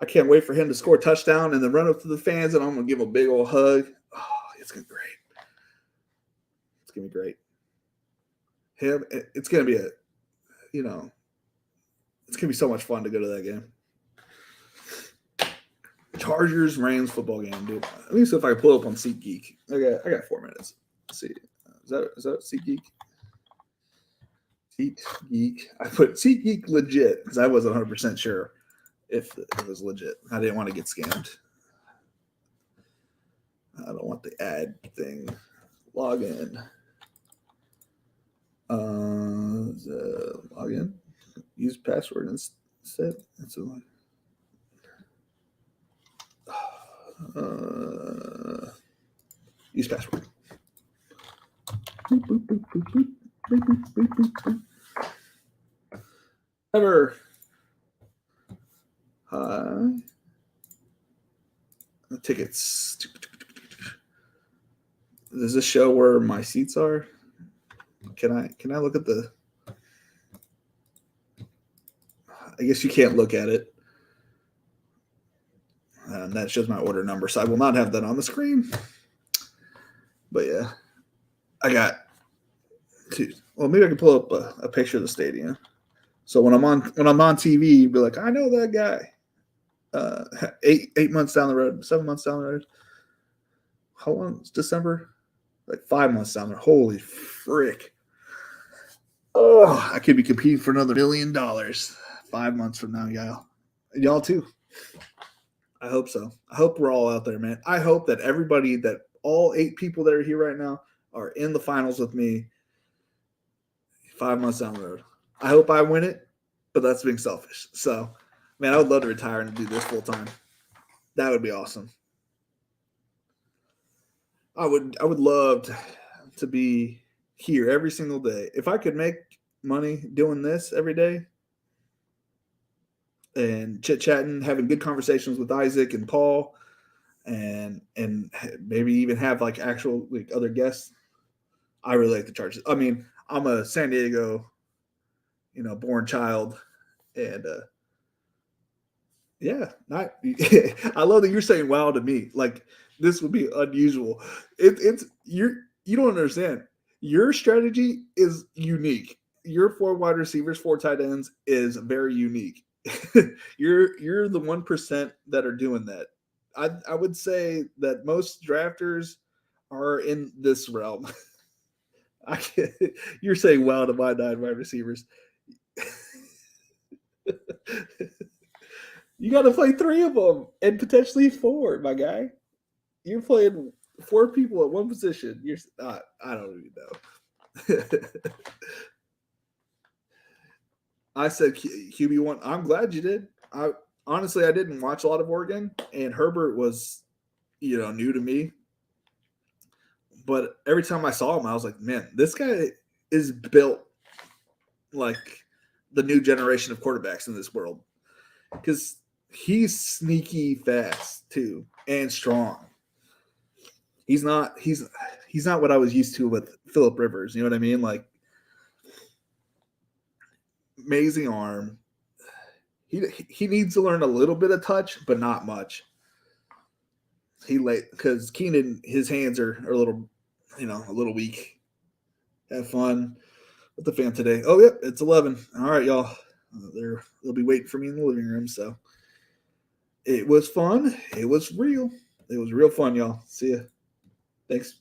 A: I can't wait for him to score a touchdown and then run up to the fans, and I'm gonna give him a big old hug. Oh, it's gonna be great. It's gonna be great. It's gonna be it's gonna be so much fun to go to that game. Chargers Rams football game, dude. Let me see if I can pull up on SeatGeek. I got 4 minutes. Let's see. Is that SeatGeek? SeatGeek. I put SeatGeek legit because I wasn't 100% sure if it was legit. I didn't want to get scammed. I don't want the ad thing. Log in. Log in. Use password instead. Use password. Boop, boop, boop, boop, boop. Boop, boop, boop, boop, boop. Ever. Tickets. Does this show where my seats are? Can I look at the? I guess you can't look at it. That shows my order number, so I will not have that on the screen. But yeah, I got two. Well, maybe I can pull up a picture of the stadium. So when I'm on TV, be like, I know that guy. 8 months down the road, 7 months down the road. How long? It's December? Like 5 months down there. Holy frick. Oh, I could be competing for another $1 million 5 months from now, y'all. Y'all too. I hope so. I hope we're all out there, man. I hope that everybody, that all 8 people that are here right now are in the finals with me 5 months down the road. I hope I win it, but that's being selfish. So, man, I would love to retire and do this full time. That would be awesome. I would love to be here every single day. If I could make money doing this every day and chit-chatting, having good conversations with Isaac and Paul, and maybe even have like actual like other guests, I really like the Chargers. I mean, I'm a San Diego, born child, and yeah, not. I love that you're saying "wow" to me. Like this would be unusual. It's you don't understand. Your strategy is unique. Your 4 wide receivers, 4 tight ends is very unique. you're the 1% that are doing that. I would say that most drafters are in this realm. You're saying "wow" to my 9 wide receivers. You got to play 3 of them and potentially 4, my guy. You're playing 4 people at one position. You're I don't even know. I said QB1. I'm glad you did. I honestly I didn't watch a lot of Oregon, and Herbert was, new to me. But every time I saw him, I was like, man, this guy is built like the new generation of quarterbacks in this world, because he's sneaky fast too and strong. He's not what I was used to with Phillip Rivers. You know what I mean? Like amazing arm. He needs to learn a little bit of touch, but not much. Because Keenan, his hands are a little, a little weak. Have fun with the fam today. Oh, yep, it's 11. All right, y'all. They'll be waiting for me in the living room. So it was fun. It was real. It was real fun, y'all. See ya. Thanks.